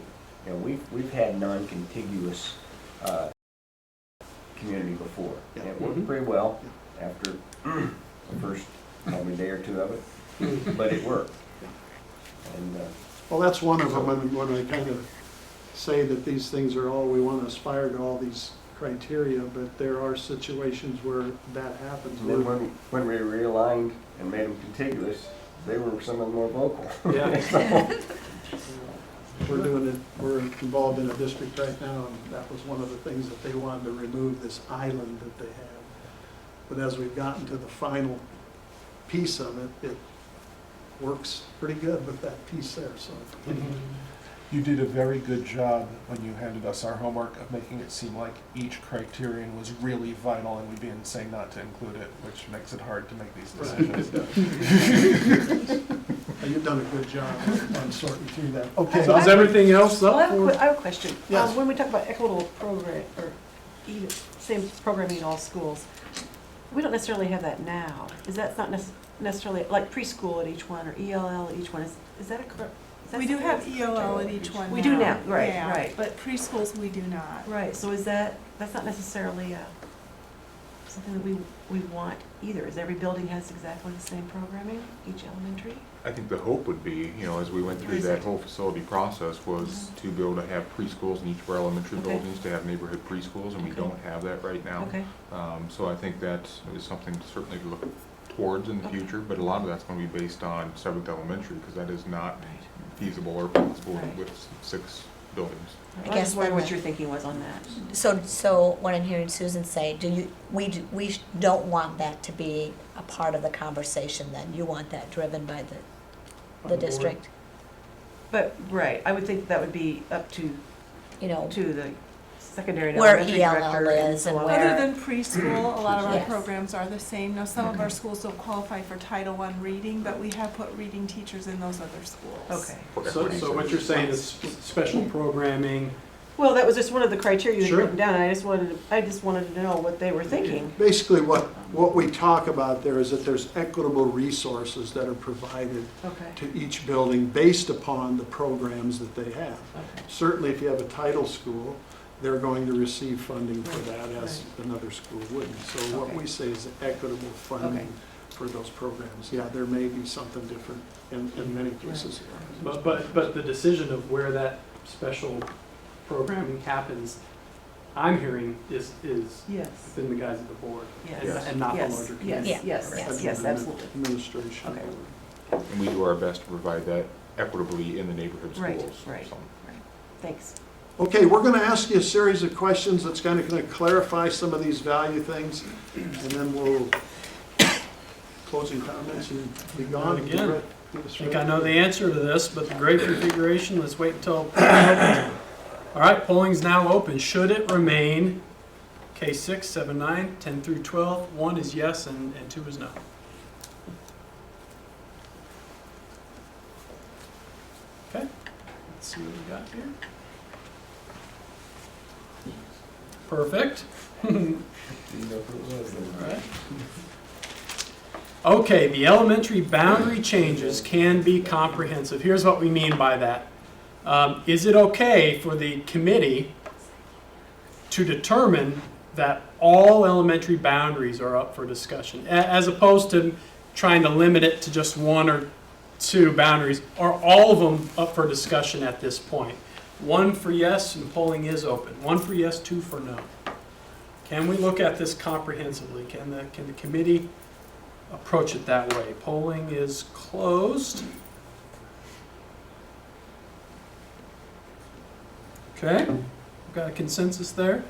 we've had non-contiguous community before. And it worked pretty well after the first probably day or two of it, but it worked. And Well, that's one of them, when I kind of say that these things are all, we want to aspire to all these criteria, but there are situations where that happens. then when we realigned and made them contiguous, they were some of the more vocal. Yeah. We're doing it, we're involved in a district right now, and that was one of the things that they wanted to remove, this island that they have. But as we've gotten to the final piece of it, it works pretty good with that piece there, so. You did a very good job when you handed us our homework of making it seem like each criterion was really vital and we'd be saying not to include it, which makes it hard to make these decisions. You've done a good job on sorting through that. Okay. So is everything else Well, I up have for? I have a question. Yes. When we talk about equitable program, or even same programming in all schools, we don't necessarily have that now. Is that not necessarily, like preschool at each one, or ELL at each one, is that a correct? is that We do something have that's- EOL at each one We do now, right, yeah, right. But preschools, we do not. Right, so that's not necessarily something that we want either. Is every building has exactly the same programming, each elementary? I think the hope would be, as we went through that whole facility process, was to be able to have preschools in each of our elementary Okay. buildings, to have neighborhood preschools, and we Okay. don't have that right now. Okay, So I think that is something certainly to look towards in the future, but a lot of that's gonna be based on 7th Elementary, because that is not feasible or possible Right. with 6 buildings. I guess just wonder then what the- your thinking was on that. So what I'm hearing Susan say, we don't want that to be a part of the conversation then? You want that driven by By the the board. district? But, right, I would think that would be up to You know, the secondary and Where elementary ELL director and is so and on. where- Other than preschool, a lot of our Yes. programs are the same. Now, some of our schools don't qualify for Title I reading, but we have put reading teachers in those other schools. Okay. For So, equity so what you're saying is special programming, Well, that was just one of the criteria you Sure. had written down, and I just wanted to know what they were thinking. Basically, what we talk about there is that there's equitable resources that are provided Okay. to each building based upon the programs that they have. Okay. Certainly, if you have a title school, they're going to receive funding for that as Right. another school wouldn't. So what Okay. we say is equitable Okay. funding for those programs. Yeah, there may be something different in many cases. but the decision of where that special programming happens, I'm hearing is Yes. within the guise of the board Yes. and not the Yes. larger committee. Yes, Yeah. yes, Yes. yes, absolutely. Administration. Okay. And we do our best to provide that equitably in the neighborhood Right, schools. right. So, Thanks. Okay, we're going to ask you a series of questions that's kind of going to clarify some of these value things, and then we'll closing comments and be gone. Again, I think I know the answer to this, but the grade configuration, let's wait until polling opens. All right, polling's now open. Should it remain K6, 7, 9, 10 through 12? 1 is yes and 2 is no. Okay, let's see what we got here. Perfect. All right. Okay, the elementary boundary changes can be comprehensive. Here's what we mean by that. Is it okay for the committee to determine that all elementary boundaries are up for discussion, as opposed to trying to limit it to just 1 or 2 boundaries? Are all of them up for discussion at this point? 1 for yes, and polling is open. 1 for yes, 2 for no. Can we look at this comprehensively? Can the committee approach it that way? Polling is closed. Okay, we've got a consensus there.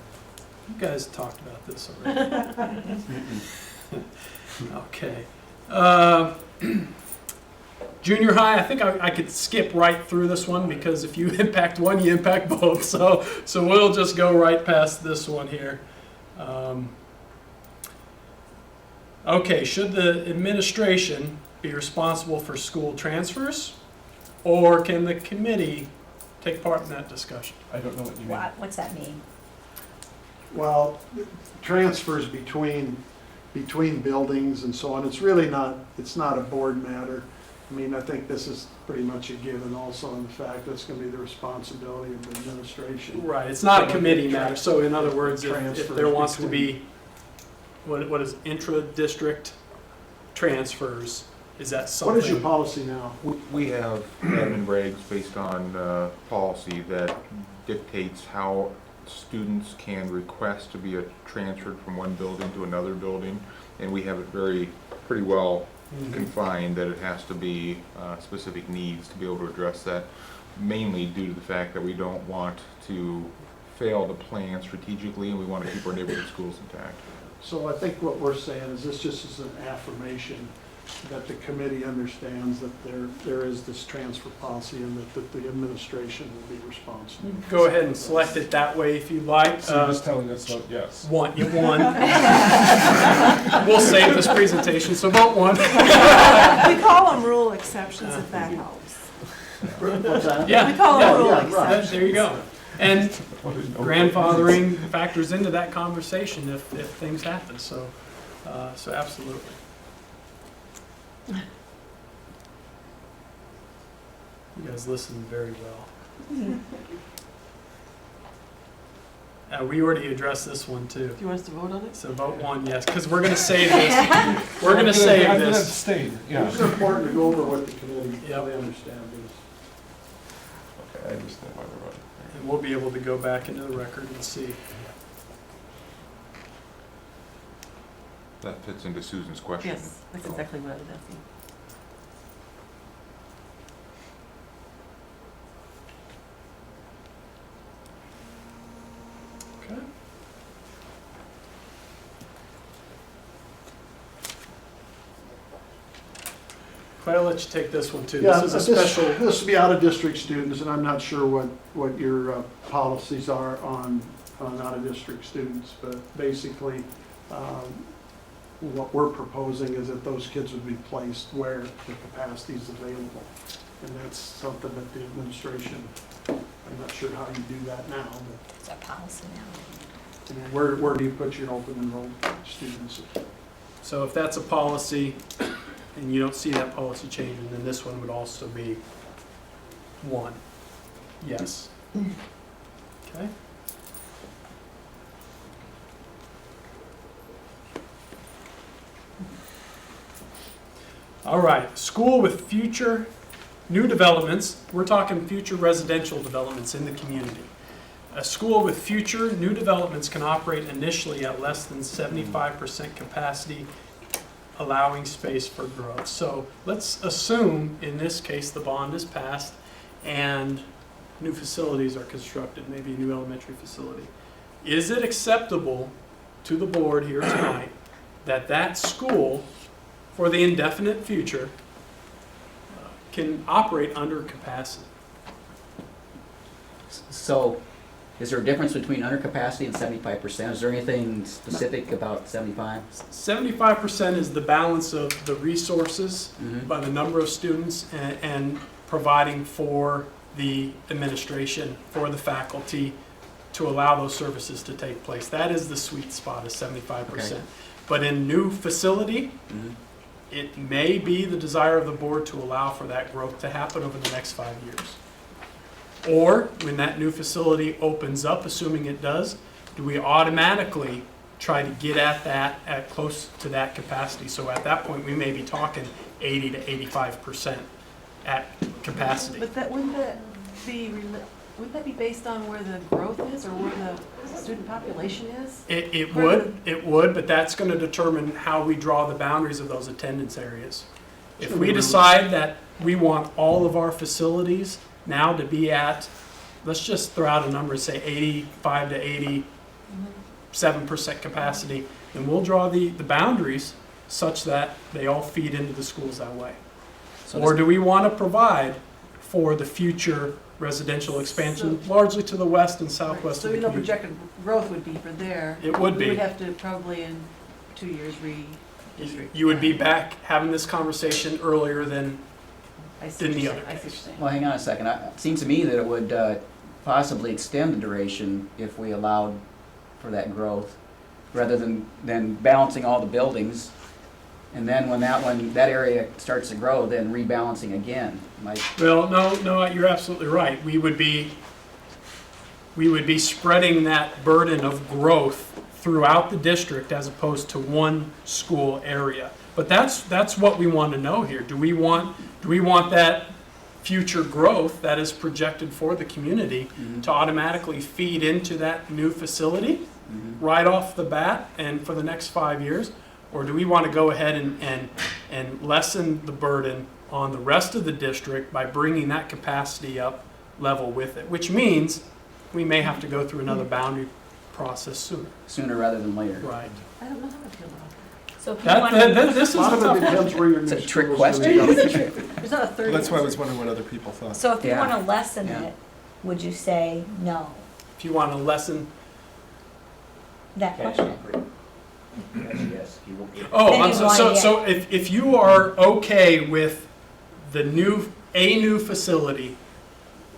You guys talked about this already. Okay. Junior high, I think I could skip right through this one because if you impact one, you impact both. So we'll just go right past this one here. Okay, should the administration be responsible for school transfers, or can the committee take part in that discussion? I don't know what you mean. What's that mean? Well, transfers between buildings and so on, it's really not, it's not a board matter. I mean, I think this is pretty much a given also in the fact that's going to be the responsibility of the administration. Right, it's not a committee matter. So in other words, if Transfers there wants to between- be, what is intra-district transfers, is that something? What is your policy now? We have admin regs based on policy that dictates how students can request to be transferred from one building to another building, and we have it pretty well confined that it has to be specific needs to be able to address that, mainly due to the fact that we don't want to fail to plan strategically, and we want to keep our neighborhood schools intact. So I think what we're saying is this just is an affirmation that the committee understands that there is this transfer policy and that the administration will be responsible. Go ahead and select it that way if you'd like. So you're just telling us vote yes. You won. We'll save this presentation, so vote 1. We call them rule exceptions if that helps. What's that? Yeah. We call them rule yeah, right. exceptions. There you go. And grandfathering factors into that conversation if things happen, so absolutely. You guys listened very well. We already addressed this one too. Do you want us to vote on it? So vote 1 yes, because we're going to save this. We're going to save I'm gonna this. abstain, yeah. It's important to go over what the committee Yep. really understands is. Okay, I understand why they're voting. And we'll be able to go back into the record and see. That fits into Susan's question. Yes, that's exactly what I was asking. Okay. Clay, I'll let you take this one too. Yeah, This is a special. This would be out-of-district students, and I'm not sure what your policies are on out-of-district students, but basically, what we're proposing is that those kids would be placed where the capacity is available. And that's something that the administration, I'm not sure how you do that now, but It's our policy now. you know, where do you put your open enrolled students? So if that's a policy and you don't see that policy changing, then this one would also be one. Yes. Okay. All right, school with future new developments. We're talking future residential developments in the community. A school with future new developments can operate initially at less than 75% capacity, allowing space for growth. So let's assume, in this case, the bond is passed and new facilities are constructed, maybe a new elementary facility. Is it acceptable to the board here tonight that that school, for the indefinite future, can operate under capacity? So, is there a difference between under capacity and 75%? Is there anything specific about 75? 75% is the balance of the resources Mhm. by the number of students and providing for the administration, for the faculty, to allow those services to take place. That is the sweet spot, is 75%. Okay. But in new facility, Mhm. it may be the desire of the board to allow for that growth to happen over the next 5 years. Or when that new facility opens up, assuming it does, do we automatically try to get at that, at close to that capacity? So at that point, we may be talking 80 to 85% at capacity. But that, wouldn't that be based on where the growth is or where the student population is? It would, but that's going to determine how we draw the boundaries of those attendance areas. If we decide that we want all of our facilities now to be at, let's just throw out a number and say 85 to 87% capacity, then we'll draw the boundaries such that they all feed into the schools that way. So Or do we want to provide for the future residential expansion, largely to the west and southwest So of the even though community? projected growth would be for there. It would We be. would have to probably in 2 years redistrict. You would be back having this conversation earlier than I see in what the you're other saying. I see what you're case. saying. Well, hang on a second. It seems to me that it would possibly extend the duration if we allowed for that growth, rather than balancing all the buildings. And then when that area starts to grow, then rebalancing again. Well, no, you're absolutely right. We would be spreading that burden of growth throughout the district as opposed to one school area. But that's what we want to know here. Do we want that future growth that is projected for the community to automatically feed into that new facility right off the bat and for the next 5 years? Or do we want to go ahead and lessen the burden on the rest of the district by bringing that capacity up level with it? Which means we may have to go through another boundary process sooner. Sooner rather than later. Right. I don't know how to feel about that. So if you want to, This is A lot a of it tough depends where your new It's a school trick is question. gonna be. There's not a third. That's why I was answer. wondering what other people thought. so if you Yeah. want to lessen Yeah. it, would you say no? If you want to lessen, That question. Yes, you will. oh, Then I'm you so, want so, it. so if you are okay with a new facility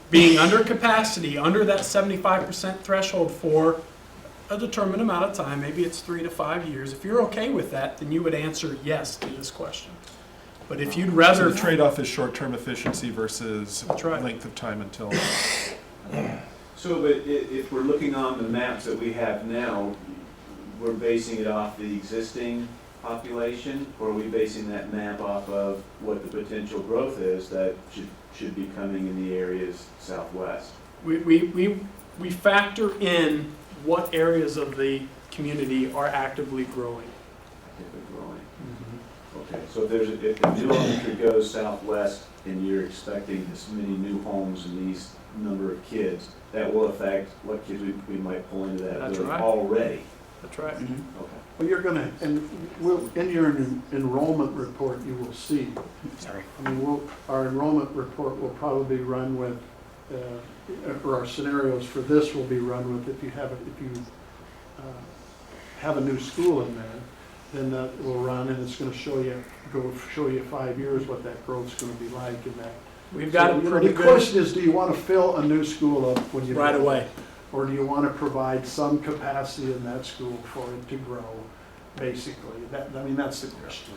being under capacity, under that 75% threshold for a determined amount of time, maybe it's 3 to 5 years, if you're okay with that, then you would answer yes to this question. But if you'd So rather, the trade-off is short-term efficiency versus That's right. length of time until. So, but if we're looking on the maps that we have now, we're basing it off the existing population, or are we basing that map off of what the potential growth is that should be coming in the areas southwest? we factor in what areas of the community are actively growing. if it's growing. Mhm. Okay, so if the new elementary goes southwest and you're expecting this many new homes and these number of kids, that will affect what kids we might pull into that That's building right. already. That's right. Okay. Well, you're gonna, and in your enrollment report, you will see. Sorry. I mean, our enrollment report will probably run with, or our scenarios for this will be run with, if you have a new school in there, then that will run, and it's gonna show you 5 years what that growth's gonna be like in that. We've got So, a you know, pretty the good question is, do you wanna fill a new school up when you right build it? away. Or do you wanna provide some capacity in that school for it to grow, basically? That's the question.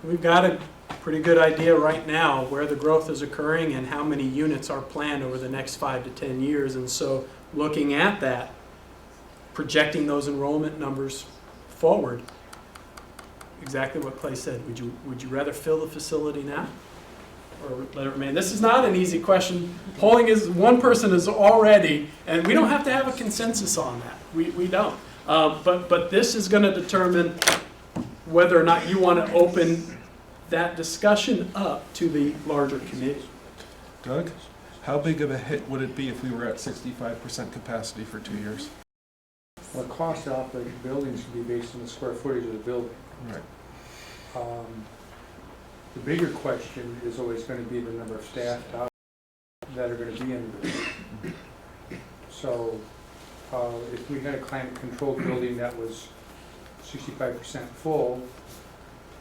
We've got a pretty good idea right now where the growth is occurring and how many units are planned over the next 5 to 10 years. And so looking at that, projecting those enrollment numbers forward, exactly what Clay said. Would you rather fill the facility now or let it remain? This is not an easy question. Polling is, one person is already, and we don't have to have a consensus on that. We don't. But this is going to determine whether or not you want to open that discussion up to the larger committee. Doug, how big of a hit would it be if we were at 65% capacity for 2 years? Well, the cost to operate the building should be based on the square footage of the building. Right. The bigger question is always going to be the number of staff that are going to be in the building. So if we had a climate-controlled building that was 65% full,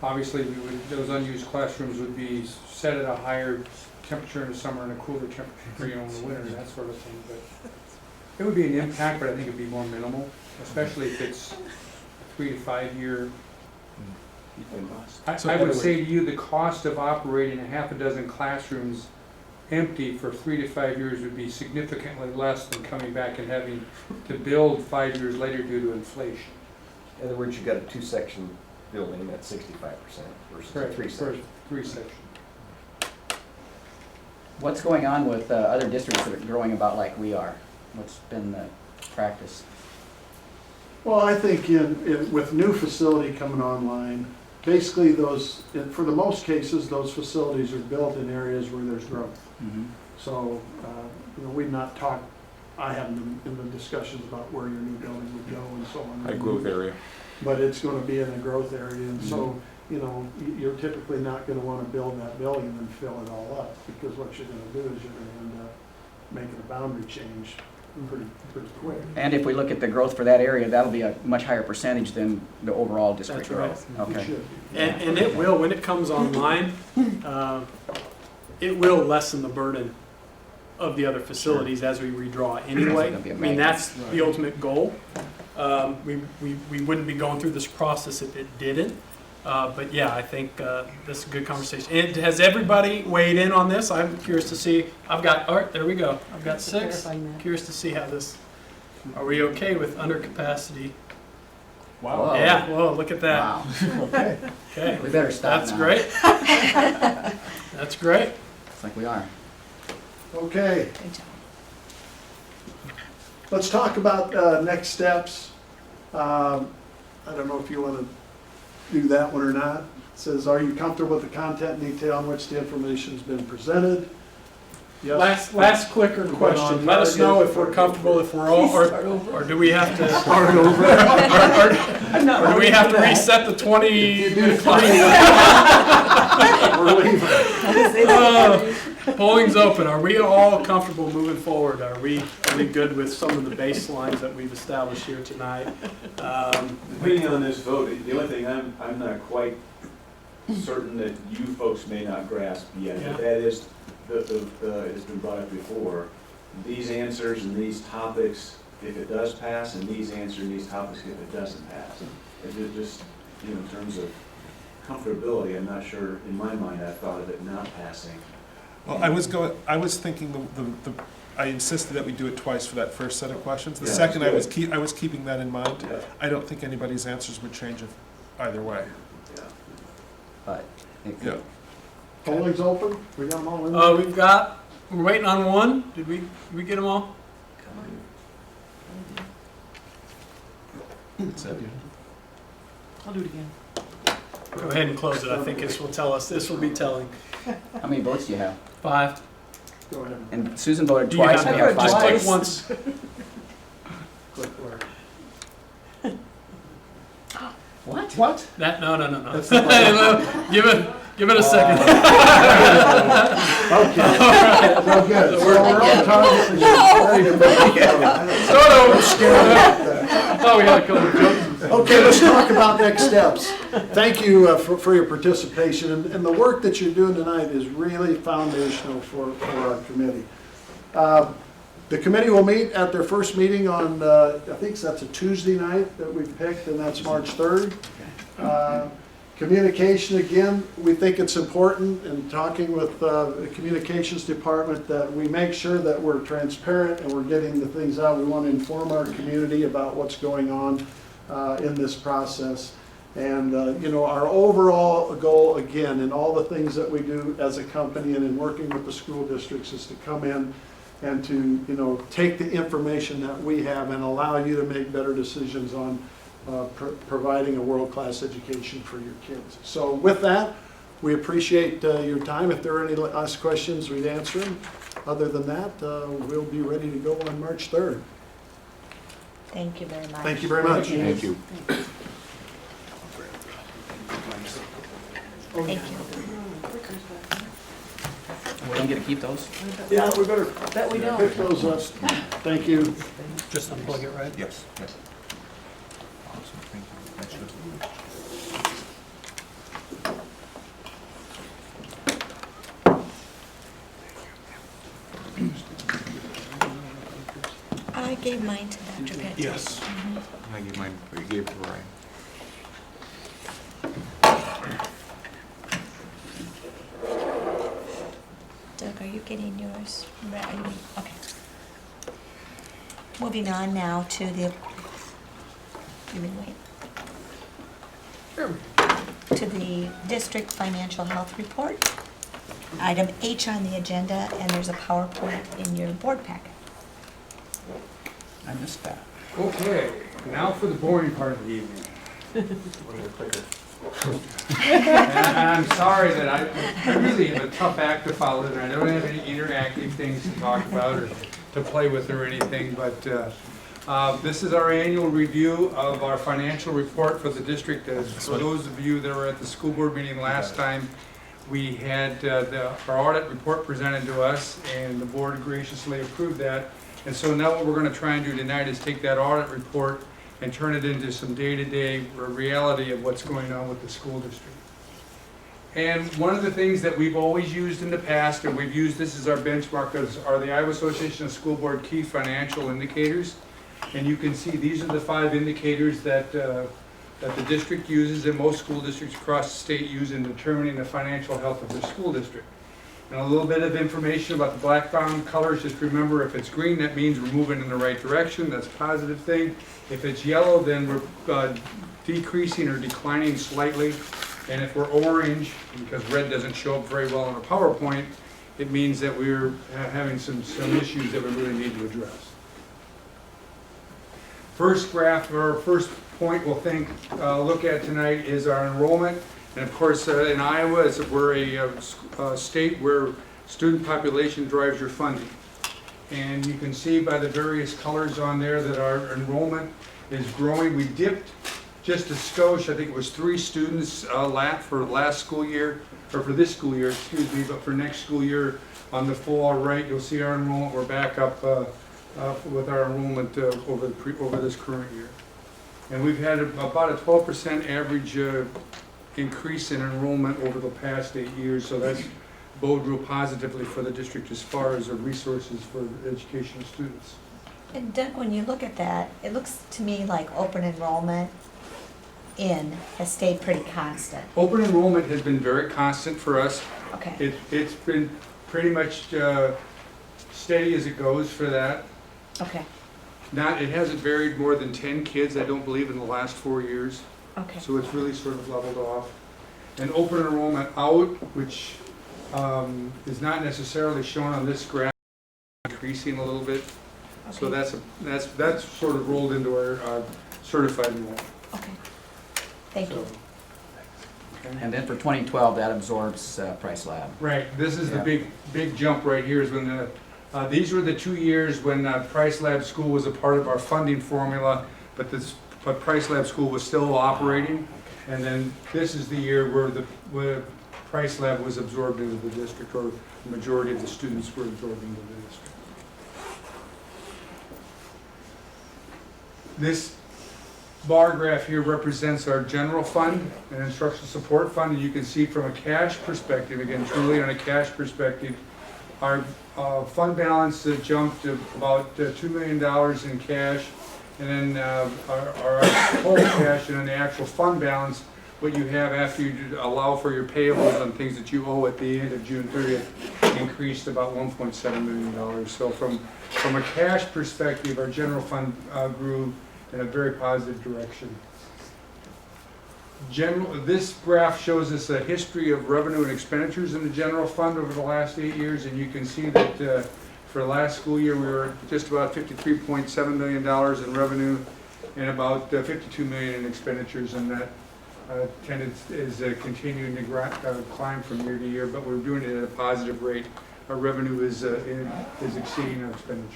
obviously those unused classrooms would be set at a higher temperature in the summer and a cooler temperature, in the winter, and that sort of thing. But it would be an impact, but I think it'd be more minimal, especially if it's a 3 to 5 year. I would say to you, the cost of operating a half a dozen classrooms empty for 3 to 5 years would be significantly less than coming back and having to build 5 years later due to inflation. In other words, you've got a 2-section building at 65% versus a Correct, 3-section. 3-section. What's going on with other districts that are growing about like we are? What's been the practice? Well, I think with new facility coming online, basically for the most cases, those facilities are built in areas where there's growth. Mm-hmm. So, we've not talked, I haven't in the discussions about where your new building would go and so on. High growth area. But it's gonna be in a growth area, and so, you're typically not gonna wanna build that building and then fill it all up, because what you're gonna do is you're gonna end up making a boundary change pretty quick. And if we look at the growth for that area, that'll be a much higher percentage than the overall district That's right. growth. It Okay. should be. And it will, when it comes online, it will lessen the burden of the other facilities as we redraw anyway. It's gonna be a I mean, magnet. that's the ultimate goal. We wouldn't be going through this process if it didn't. But yeah, I think this is a good conversation. And has everybody weighed in on this? I'm curious to see. All right, there we go. I've got 6. Clarifying that. Curious to see how this, are we okay with under capacity? Wow. Whoa. Yeah, whoa, look at that. Wow. Okay. Okay, We better stop that's now. great. That's great. It's like we are. Okay, Good job. let's talk about next steps. I don't know if you want to do that one or not. It says, are you comfortable with the content and detail on which the information has been presented? Yes. Last quicker question. Let us know if we're comfortable, if we're all, or do we have to start over? Or do we have to reset the 20? You do 20. We're leaving. Polling's open. Are we all comfortable moving forward? Are we good with some of the baselines that we've established here tonight? Depending on this vote, the only thing I'm not quite certain that you folks may not grasp yet, Yeah. but that is, it's been brought up before, these answers and these topics, if it does pass, and these answers and these topics if it doesn't pass. It just, in terms of comfortability, I'm not sure, in my mind, I thought of it not passing. Well, I was thinking I insisted that we do it twice for that first set of questions. The Yeah, second, I was good. keeping that in mind. Yeah. I don't think anybody's answers would change either way. Yeah. But it Yeah. could. Polling's open, we got them all in there? We're waiting on one. Did we get them all? I'll do it again. Go ahead and close it. I think this will tell us, this will be telling. How many votes do you have? 5. Go ahead. And Susan voted Do you twice, have we to have just five. click once? Click where? What? What? That, no. That's not like- Give it a second. Okay. So good. So we're on target. Oh, we had a couple of jokes. Okay, let's talk about next steps. Thank you for your participation, and the work that you're doing tonight is really foundational for our committee. The committee will meet at their first meeting on, I think that's a Tuesday night that we've picked, and that's March 3rd. Communication, again, we think it's important in talking with the communications department that we make sure that we're transparent and we're getting the things out. We want to inform our community about what's going on in this process. And, you know, our overall goal, again, in all the things that we do as a company and in working with the school districts is to come in and to, you know, take the information that we have and allow you to make better decisions on providing a world-class education for your kids. So with that, we appreciate your time. If there are any last questions, we'd answer them. Other than that, we'll be ready to go on March 3rd. Thank you very much. Thank you very much. Thank you. Thank you. We don't get to keep those? Yeah, we better Bet we don't. pick those up. Thank you. Just unplug it, right? Yes. Awesome, thank you. Nice job. I gave mine to Dr. Pitt. Yes. I gave mine, you gave it to Ryan. Doug, are you getting yours? Okay. Moving on now to the, you mean wait. To the district financial health report. Item H on the agenda, and there's a PowerPoint in your board packet. I missed that. Okay, now for the boring part of the evening. And I'm sorry that I really have a tough act to follow, and I don't have any interactive things to talk about or to play with or anything, but this is our annual review of our financial report for the district. As for those of you that were at the school board meeting last time, we had our audit report presented to us, and the board graciously approved that. And so now what we're going to try and do tonight is take that audit report and turn it into some day-to-day reality of what's going on with the school district. And one of the things that we've always used in the past, and we've used this as our benchmark, are the Iowa Association of School Board key financial indicators. And you can see these are the 5 indicators that the district uses and most school districts across the state use in determining the financial health of their school district. And a little bit of information about the black bound colors. Just remember, if it's green, that means we're moving in the right direction. That's a positive thing. If it's yellow, then we're decreasing or declining slightly. And if we're orange, because red doesn't show up very well on a PowerPoint, it means that we're having some issues that we really need to address. First graph, or first point we'll look at tonight is our enrollment. And of course, in Iowa, we're a state where student population drives your funding. And you can see by the various colors on there that our enrollment is growing. We dipped just a skosh, I think it was 3 students for last school year, or for this school year, excuse me, but for next school year on the far right, you'll see our enrollment. We're back up with our enrollment over this current year. And we've had about a 12% average increase in enrollment over the past 8 years, so that's bode real positively for the district as far as the resources for education of students. And Doug, when you look at that, it looks to me like open enrollment has stayed pretty constant. Open enrollment has been very constant for us. Okay. It's been pretty much steady as it goes for that. Okay. It hasn't varied more than 10 kids, I don't believe, in the last 4 years. Okay. So it's really sort of leveled off. And open enrollment out, which is not necessarily shown on this graph, increasing a little bit. So that's sort of rolled into our certified enrollment. Okay. Thank you. And then for 2012, that absorbs Price Lab. Right, this is the Yeah. big jump right here is when these were the 2 years when Price Lab School was a part of our funding formula, but Price Lab School was still operating. And then this is the year where Price Lab was absorbed into the district, or the majority of the students were absorbed into the district. This bar graph here represents our general fund and instructional support fund, and you can see from a cash perspective, again, truly on a cash perspective, our fund balance jumped to about $2 million in cash, and then our total cash and then the actual fund balance, what you have after you allow for your payables and things that you owe at the end of June 30th, increased about $1.7 million. So from a cash perspective, our general fund grew in a very positive direction. This graph shows us a history of revenue and expenditures in the general fund over the last 8 years, and you can see that for the last school year we were just about $53.7 million in revenue and about $52 million in expenditures, and that trend is continuing to climb from year to year, but we're doing it at a positive rate. Our revenue is exceeding our expenditures.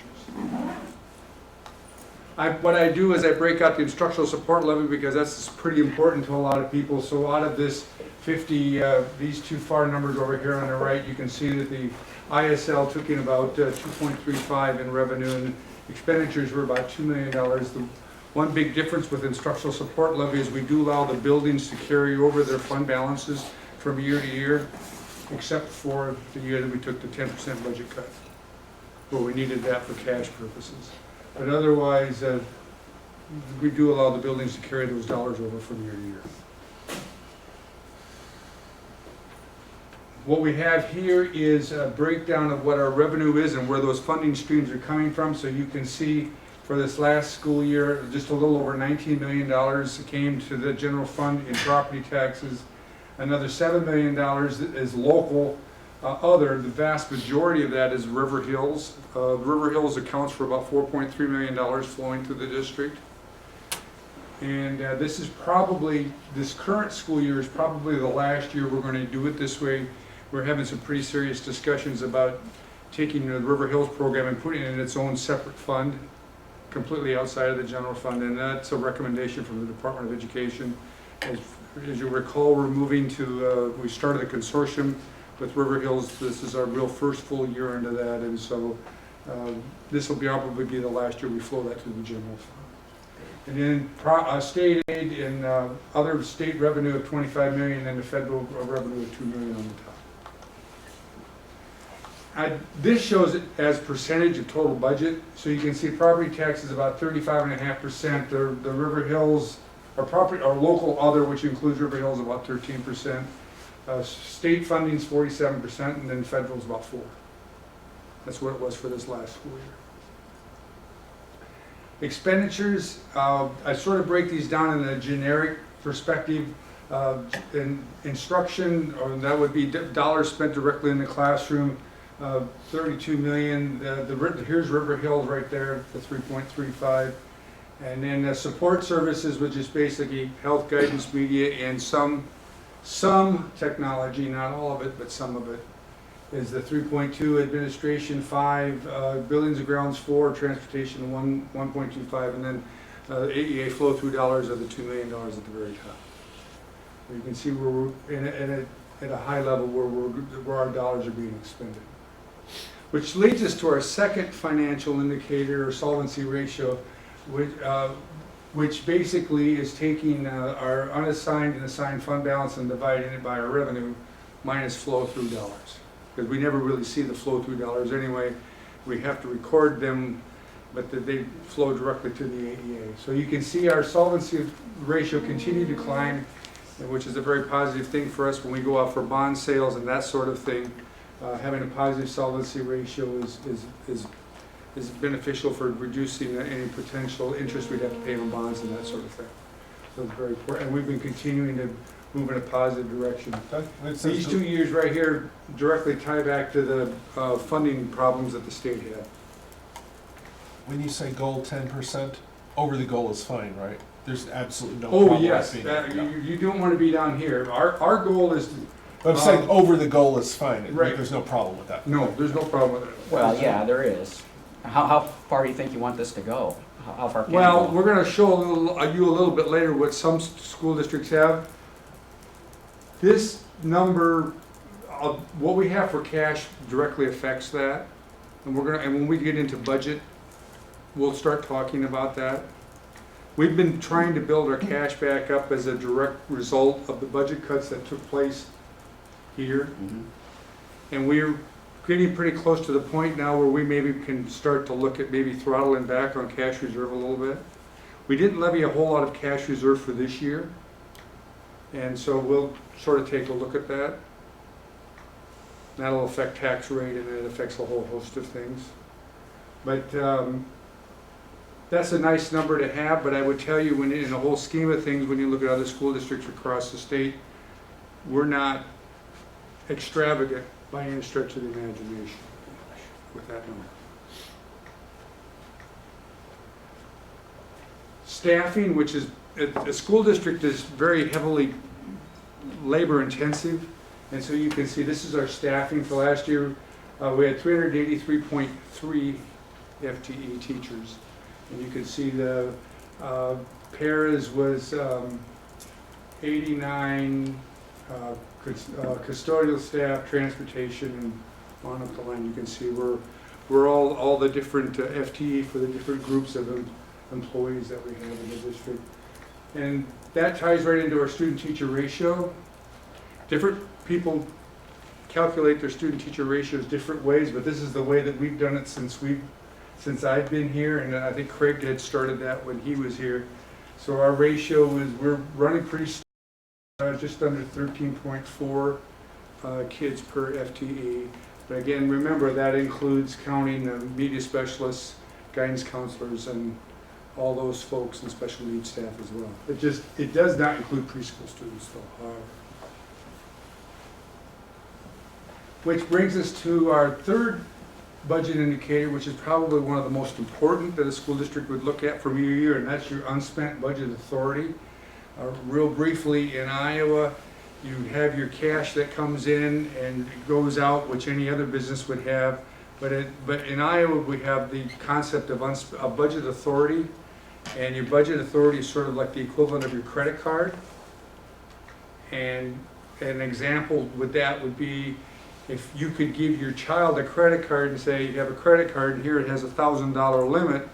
What I do is I break out the instructional support levy because that's pretty important to a lot of people. So out of this 50, these two far numbers over here on the right, you can see that the ISL took in about 2.35 in revenue, and expenditures were about $2 million. The one big difference with instructional support levy is we do allow the buildings to carry over their fund balances from year to year, except for the year that we took the 10% budget cut, where we needed that for cash purposes. But otherwise, we do allow the buildings to carry those dollars over from year to year. What we have here is a breakdown of what our revenue is and where those funding streams are coming from. So you can see for this last school year, just a little over $19 million came to the general fund in property taxes. Another $7 million is local. The vast majority of that is River Hills. River Hills accounts for about $4.3 million flowing through the district. And this current school year is probably the last year we're going to do it this way. We're having some pretty serious discussions about taking the River Hills program and putting it in its own separate fund, completely outside of the general fund, and that's a recommendation from the Department of Education. As you recall, we started a consortium with River Hills. This is our real first full year into that, and so this will probably be the last year we flow that to the general fund. And then state aid and other state revenue of $25 million, and the federal revenue of $2 million on the top. This shows it as percentage of total budget. So you can see property tax is about 35.5%. The River Hills, our local other, which includes River Hills, about 13%. State funding is 47%, and then federal is about 4%. That's what it was for this last school year. Expenditures, I sort of break these down in a generic perspective. In instruction, or that would be dollars spent directly in the classroom, $32 million. Here's River Hills right there, the 3.35. And then support services, which is basically health, guidance, media, and some technology, not all of it, but some of it, is the 3.2, administration 5, buildings and grounds 4, transportation 1.25, and then AEA flow through dollars are the $2 million at the very top. You can see where we're at a high level where our dollars are being expended. Which leads us to our second financial indicator, or solvency ratio, which basically is taking our unassigned and assigned fund balance and dividing it by our revenue minus flow through dollars. Because we never really see the flow through dollars anyway. We have to record them, but they flow directly to the AEA. So you can see our solvency ratio continue to climb, which is a very positive thing for us when we go out for bond sales and that sort of thing. Having a positive solvency ratio is beneficial for reducing any potential interest we'd have to pay on bonds and that sort of thing. So it's very important, and we've been continuing to move in a positive direction. These 2 years right here directly tie back to the funding problems that the state had. When you say goal 10%, over the goal is fine, right? there's absolutely no Oh, problem yes, with being. No. you don't want to be down here. Our goal is to. But I'm saying over the goal is fine. Right. There's no problem with that. No, there's no problem with it. Well, yeah, there is. How far do you think you want this to go? How far can it Well, go? we're gonna show you a little bit later what some school districts have. This number, what we have for cash directly affects that. And when we get into budget, we'll start talking about that. We've been trying to build our cash back up as a direct result of the budget cuts that took place here. Mhm. And we're getting pretty close to the point now where we maybe can start to look at maybe throttling back on cash reserve a little bit. We didn't levy a whole lot of cash reserve for this year, and so we'll sort of take a look at that. That'll affect tax rate, and it affects a whole host of things. But that's a nice number to have, but I would tell you, when in the whole scheme of things, when you look at other school districts across the state, we're not extravagant by any stretch of the imagination with that number. Staffing, which is, a school district is very heavily labor intensive, and so you can see this is our staffing for last year. We had 383.3 FTE teachers, and you can see the paras was 89, custodial staff, transportation, and on up the line. You can see we're all the different FTE for the different groups of employees that we have in the district. And that ties right into our student-teacher ratio. Different people calculate their student-teacher ratios different ways, but this is the way that we've done it since I've been here, and I think Craig had started that when he was here. So our ratio is, we're running pretty just under 13.4 kids per FTE. But again, remember that includes counting media specialists, guidance counselors, and all those folks and special needs staff as well. It does not include preschool students though, however. Which brings us to our third budget indicator, which is probably one of the most important that a school district would look at from year to year, and that's your unspent budget authority. Real briefly, in Iowa, you have your cash that comes in and it goes out, which any other business would have. But in Iowa, we have the concept of a budget authority, and your budget authority is sort of like the equivalent of your credit card. And an example with that would be if you could give your child a credit card and say, you have a credit card and here it has a $1,000 limit,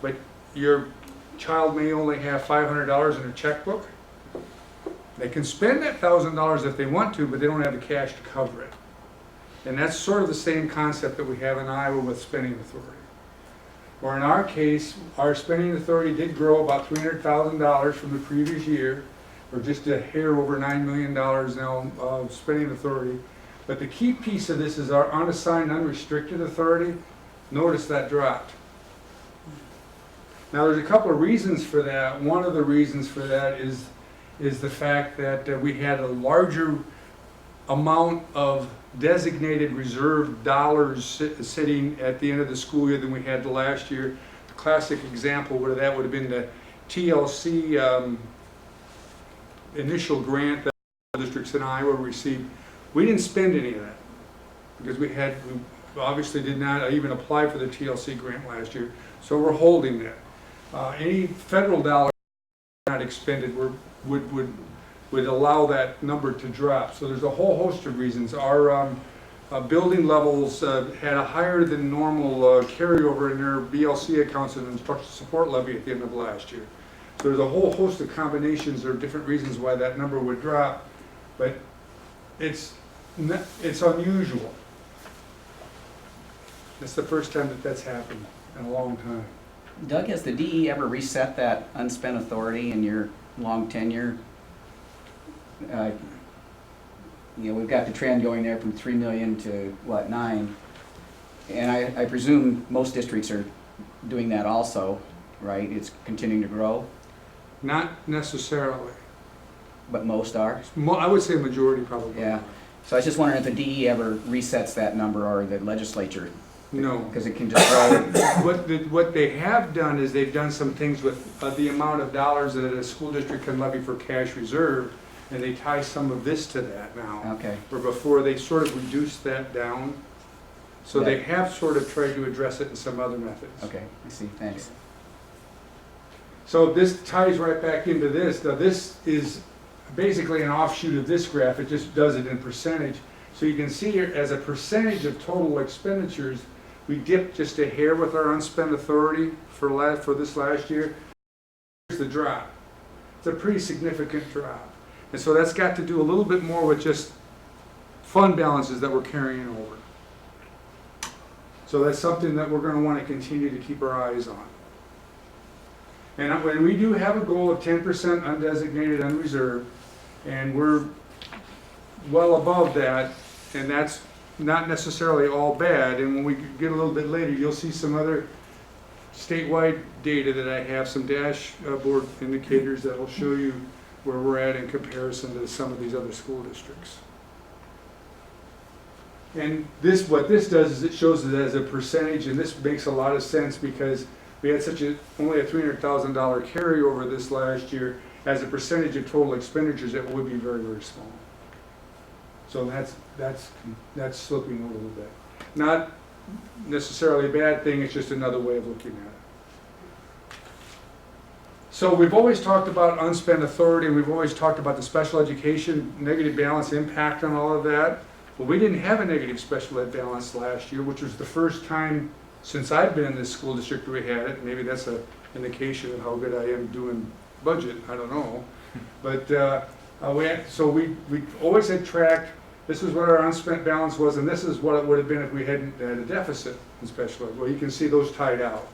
but your child may only have $500 in a checkbook. They can spend that $1,000 if they want to, but they don't have the cash to cover it. And that's sort of the same concept that we have in Iowa with spending authority. Or in our case, our spending authority did grow about $300,000 from the previous year, or just a hair over $9 million now of spending authority. But the key piece of this is our unassigned unrestricted authority. Notice that dropped. Now there's a couple of reasons for that. One of the reasons for that is the fact that we had a larger amount of designated reserve dollars sitting at the end of the school year than we had the last year. The classic example of that would have been the TLC initial grant that districts in Iowa received. We didn't spend any of that because we obviously did not even apply for the TLC grant last year, so we're holding that. Any federal dollars not expended would allow that number to drop. So there's a whole host of reasons. Our building levels had a higher than normal carryover in their BLC accounts and instructional support levy at the end of last year. So there's a whole host of combinations or different reasons why that number would drop, but it's unusual. It's the first time that's happened in a long time. Doug, has the DE ever reset that unspent authority in your long tenure? We've got the trend going there from 3 million to what, 9? And I presume most districts are doing that also, right? It's continuing to grow? Not necessarily. But most are? I would say majority probably. Yeah. So I was just wondering if the DE ever resets that number or the legislature No. Because it can just grow. What they have done is they've done some things with the amount of dollars that a school district can levy for cash reserve, and they tie some of this to that now. Okay, Where before they sort of reduced that down. So they have sort of tried to address it in some other methods. okay, I see, thanks. So this ties right back into this. Now this is basically an offshoot of this graph. It just does it in percentage. So you can see here as a percentage of total expenditures, we dipped just a hair with our unspent authority for this last year. Here's the drop. It's a pretty significant drop. And so that's got to do a little bit more with just fund balances that we're carrying over. So that's something that we're going to want to continue to keep our eyes on. And when we do have a goal of 10% undesignated, unreserved, and we're well above that, and that's not necessarily all bad. And when we get a little bit later, you'll see some other statewide data that I have, some dashboard indicators that will show you where we're at in comparison to some of these other school districts. And what this does is it shows it as a percentage, and this makes a lot of sense because we had only a $300,000 carryover this last year. As a percentage of total expenditures, it would be very, very small. So that's slipping a little bit. Not necessarily a bad thing, it's just another way of looking at it. So we've always talked about unspent authority, and we've always talked about the special education negative balance impact on all of that. Well, we didn't have a negative special ed balance last year, which was the first time since I've been in this school district we had it. Maybe that's an indication of how good I am doing budget, I don't know. But we always had tracked, this is what our unspent balance was, and this is what it would have been if we hadn't had a deficit in special ed. Well, you can see those tied out.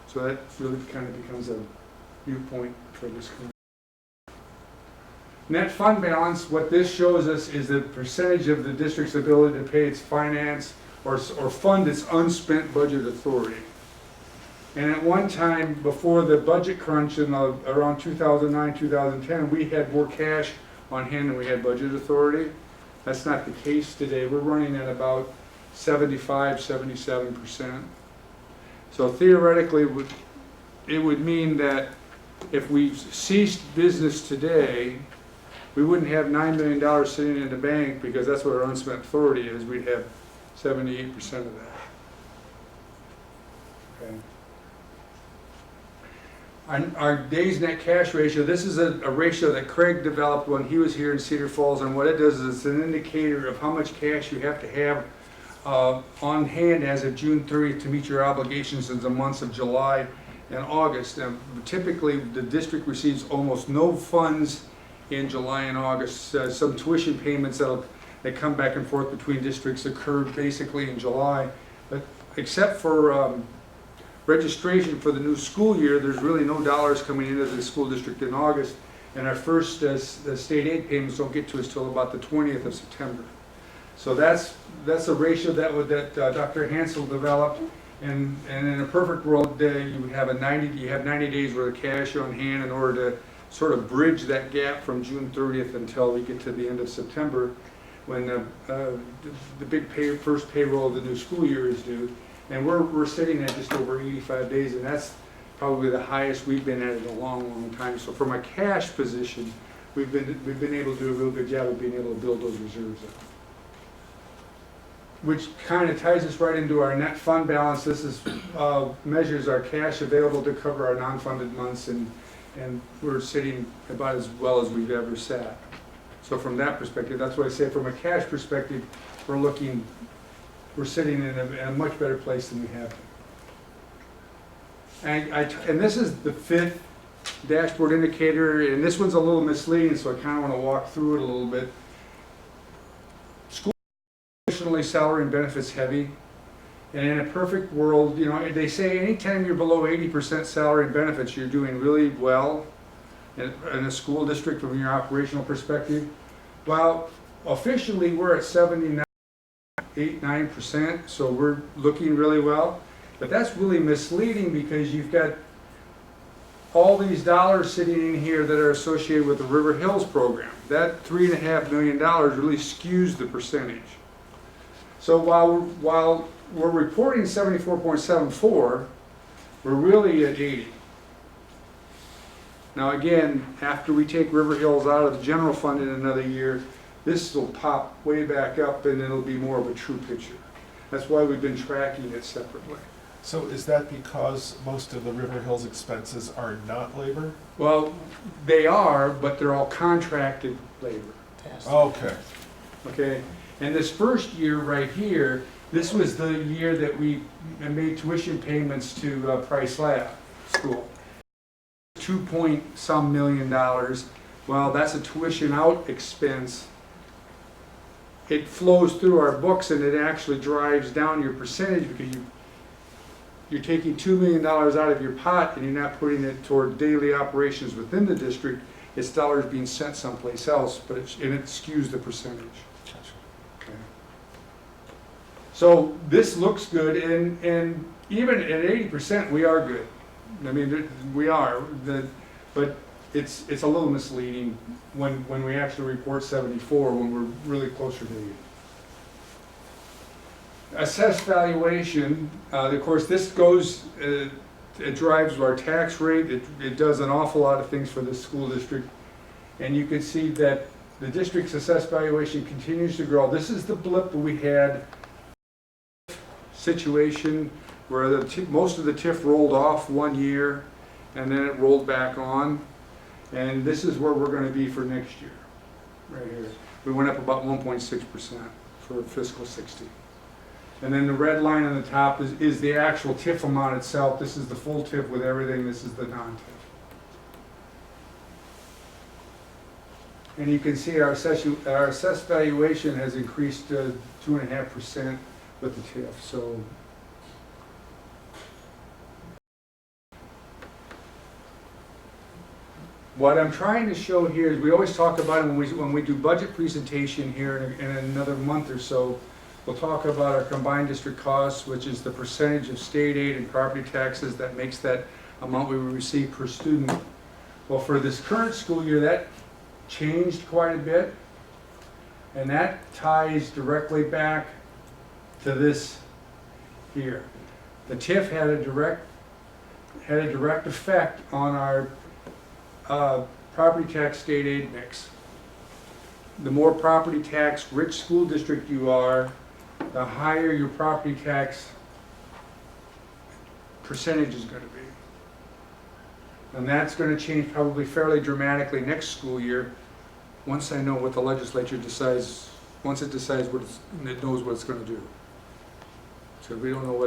So that really kind of becomes a viewpoint for this. Net fund balance, what this shows us is the percentage of the district's ability to pay its finance or fund its unspent budget authority. And at one time, before the budget crunch in around 2009, 2010, we had more cash on hand than we had budget authority. That's not the case today. We're running at about 75, 77%. So theoretically, it would mean that if we ceased business today, we wouldn't have $9 million sitting in the bank because that's what our unspent authority is. We'd have 78% of that. Okay. Our days net cash ratio, this is a ratio that Craig developed when he was here in Cedar Falls, and what it does is it's an indicator of how much cash you have to have on hand as of June 30th to meet your obligations in the months of July and August. Now, typically, the district receives almost no funds in July and August. Some tuition payments that come back and forth between districts occurred basically in July, but except for registration for the new school year, there's really no dollars coming into the school district in August, and our first state aid payments don't get to us till about the 20th of September. So that's a ratio that Dr. Hansel developed, and in a perfect world, you would have 90 days worth of cash on hand in order to sort of bridge that gap from June 30th until we get to the end of September, when the big first payroll of the new school year is due. And we're sitting at just over 85 days, and that's probably the highest we've been at in a long, long time. So from a cash position, we've been able to do a real good job of being able to build those reserves up. Which kind of ties us right into our net fund balance. This is measures our cash available to cover our non-funded months, and we're sitting about as well as we've ever sat. So from that perspective, that's what I say, from a cash perspective, we're sitting in a much better place than we have been. And this is the fifth dashboard indicator, and this one's a little misleading, so I kind of want to walk through it a little bit. School traditionally salary and benefits heavy, and in a perfect world, you know, they say anytime you're below 80% salary and benefits, you're doing really well in a school district from your operational perspective. Well, officially we're at 79.89%, so we're looking really well. But that's really misleading because you've got all these dollars sitting in here that are associated with the River Hills program. That $3.5 million really skews the percentage. So while we're reporting 74.74, we're really at 80. Now again, after we take River Hills out of the general fund in another year, this will pop way back up and it'll be more of a true picture. That's why we've been tracking it separately. So is that because most of the River Hills expenses are not labor? Well, they are, but they're all contracted labor. Okay. Okay, and this first year right here, this was the year that we made tuition payments to Price Lab School. 2 point some million. Well, that's a tuition out expense. It flows through our books and it actually drives down your percentage because you're taking $2 million out of your pot and you're not putting it toward daily operations within the district. It's dollars being sent someplace else, but and it skews the percentage. Okay. So this looks good, and even at 80%, we are good. I mean, we are, but it's a little misleading when we actually report 74 when we're really closer to 80. Assessed valuation, of course, this goes, it drives our tax rate. It does an awful lot of things for the school district. And you can see that the district's assessed valuation continues to grow. This is the blip that we had situation where most of the TIF rolled off one year and then it rolled back on. And this is where we're going to be for next year, right here. We went up about 1.6% for fiscal 16. And then the red line on the top is the actual TIF amount itself. This is the full TIF with everything. This is the non-TIF. And you can see our assessed valuation has increased 2.5% with the TIF. So what I'm trying to show here is we always talk about it when we do budget presentation here in another month or so. We'll talk about our combined district costs, which is the percentage of state aid and property taxes that makes that amount we receive per student. Well, for this current school year, that changed quite a bit, and that ties directly back to this here. The TIF had a direct effect on our property tax state aid mix. The more property tax rich school district you are, the higher your property tax percentage is going to be. And that's going to change probably fairly dramatically next school year once I know what the legislature decides, once it decides it knows what it's going to do. So we don't know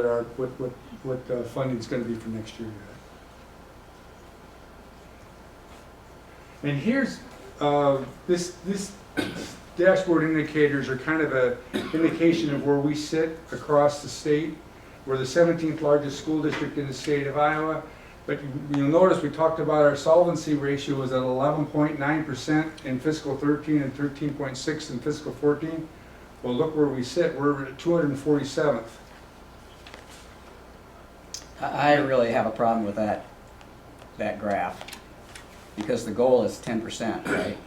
what funding is going to be for next year yet. And here's this dashboard indicators are kind of an indication of where we sit across the state. We're the 17th largest school district in the state of Iowa. But you'll notice we talked about our solvency ratio was at 11.9% in fiscal 13 and 13.6 in fiscal 14. Well, look where we sit. We're at 247th. I really have a problem with that graph, because the goal is 10%, right?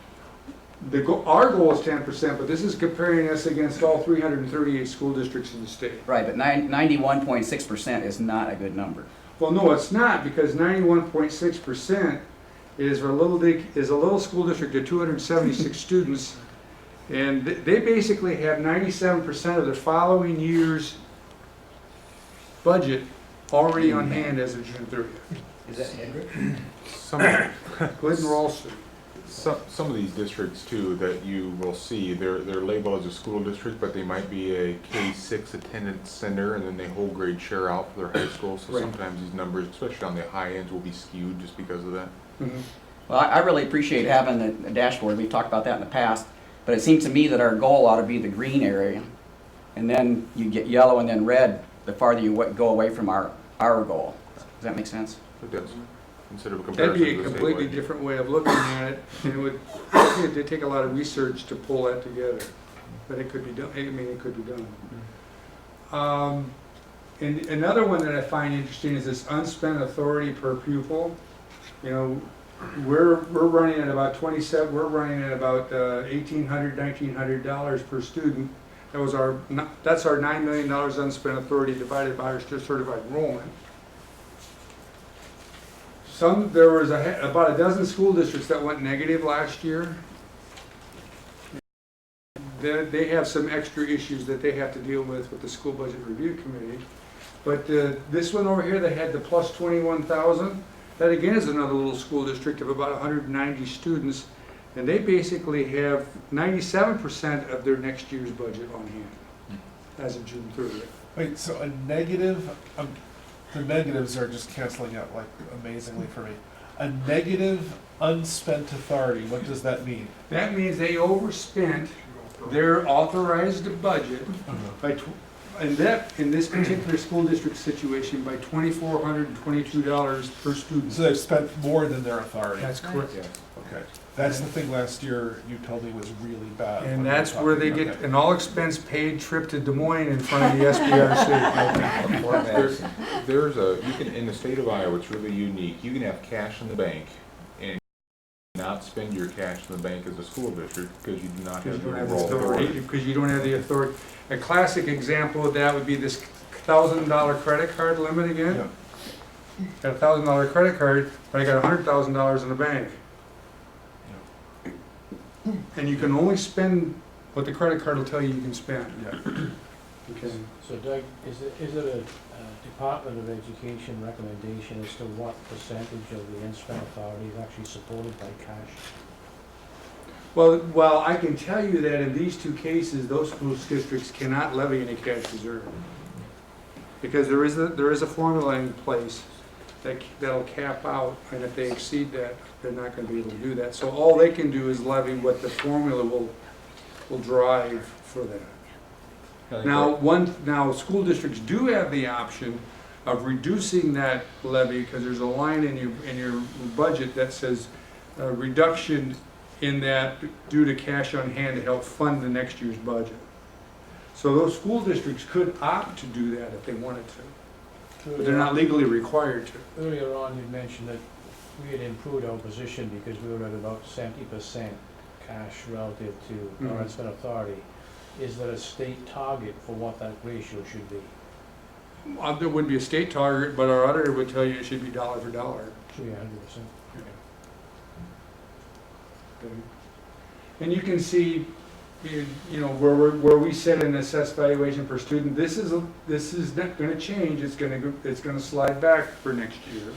Our goal is 10%, but this is comparing us against all 338 school districts in the state. Right, but 91.6% is not a good number. Well, no, it's not, because 91.6% is a little school district of 276 students, and they basically have 97% of the following year's budget already on hand as of June 30th. Is that Hendrick? Glidden Ralston. Some of these districts too that you will see, they're labeled as a school district, but they might be a K-6 attendance center, and then they whole grade share out for their high school. So Right. sometimes these numbers, especially on the high ends, will be skewed just because of that. Mm-hmm. Well, I really appreciate having the dashboard. We've talked about that in the past, but it seems to me that our goal ought to be the green area, and then you get yellow and then red the farther you go away from our goal. Does that make sense? It does. Instead of a That'd comparison be a to the completely statewide. different way of looking at it, and it'd take a lot of research to pull that together, but it could be done. I mean, it could be done. And another one that I find interesting is this unspent authority per pupil. You know, we're running at about $1,800, $1,900 per student. That was that's our $9 million unspent authority divided by our certified enrollment. There was about a dozen school districts that went negative last year. They have some extra issues that they have to deal with the school budget review committee. But this one over here that had the plus 21,000, that again is another little school district of about 190 students, and they basically have 97% of their next year's budget on hand as of June 30th. Wait, so a negative, the negatives are just canceling out like amazingly for me. A negative unspent authority, what does that mean? That means they overspent their authorized budget by, in this particular school district situation, by $2,422 per student. So they've spent more than their authority? That's correct. Okay. That's the thing last year you told me was really bad. And that's where they get an all-expense paid trip to Des Moines in front of the SBRC. There's you can, in the state of Iowa, it's really unique. You can have cash in the bank and not spend your cash in the bank as a school district because you do not have the overall authority. Because you don't have the authority. A classic example of that would be this $1,000 credit card limit again. Got a $1,000 credit card, but I got $100,000 in the bank. And you can only spend what the credit card will tell you can spend. Okay. So Doug, is it a Department of Education recommendation as to what percentage of the unspent authority is actually supported by cash? Well, I can tell you that in these two cases, those school districts cannot levy any cash reserve. Because there is a formula in place that'll cap out, and if they exceed that, they're not going to be able to do that. So all they can do is levy what the formula will drive for that. Now school districts do have the option of reducing that levy because there's a line in your budget that says reduction in that due to cash on hand to help fund the next year's budget. So those school districts could opt to do that if they wanted to. But they're not legally required to. Earlier on, you mentioned that we had improved our position because we were at about 70% cash relative to our unspent authority. Is there a state target for what that ratio should be? There would be a state target, but our auditor would tell you it should be dollar for dollar. Should be 100%. Okay. And you can see, you know, where we set an assessed valuation per student. This is not going to change. It's going to slide back for next year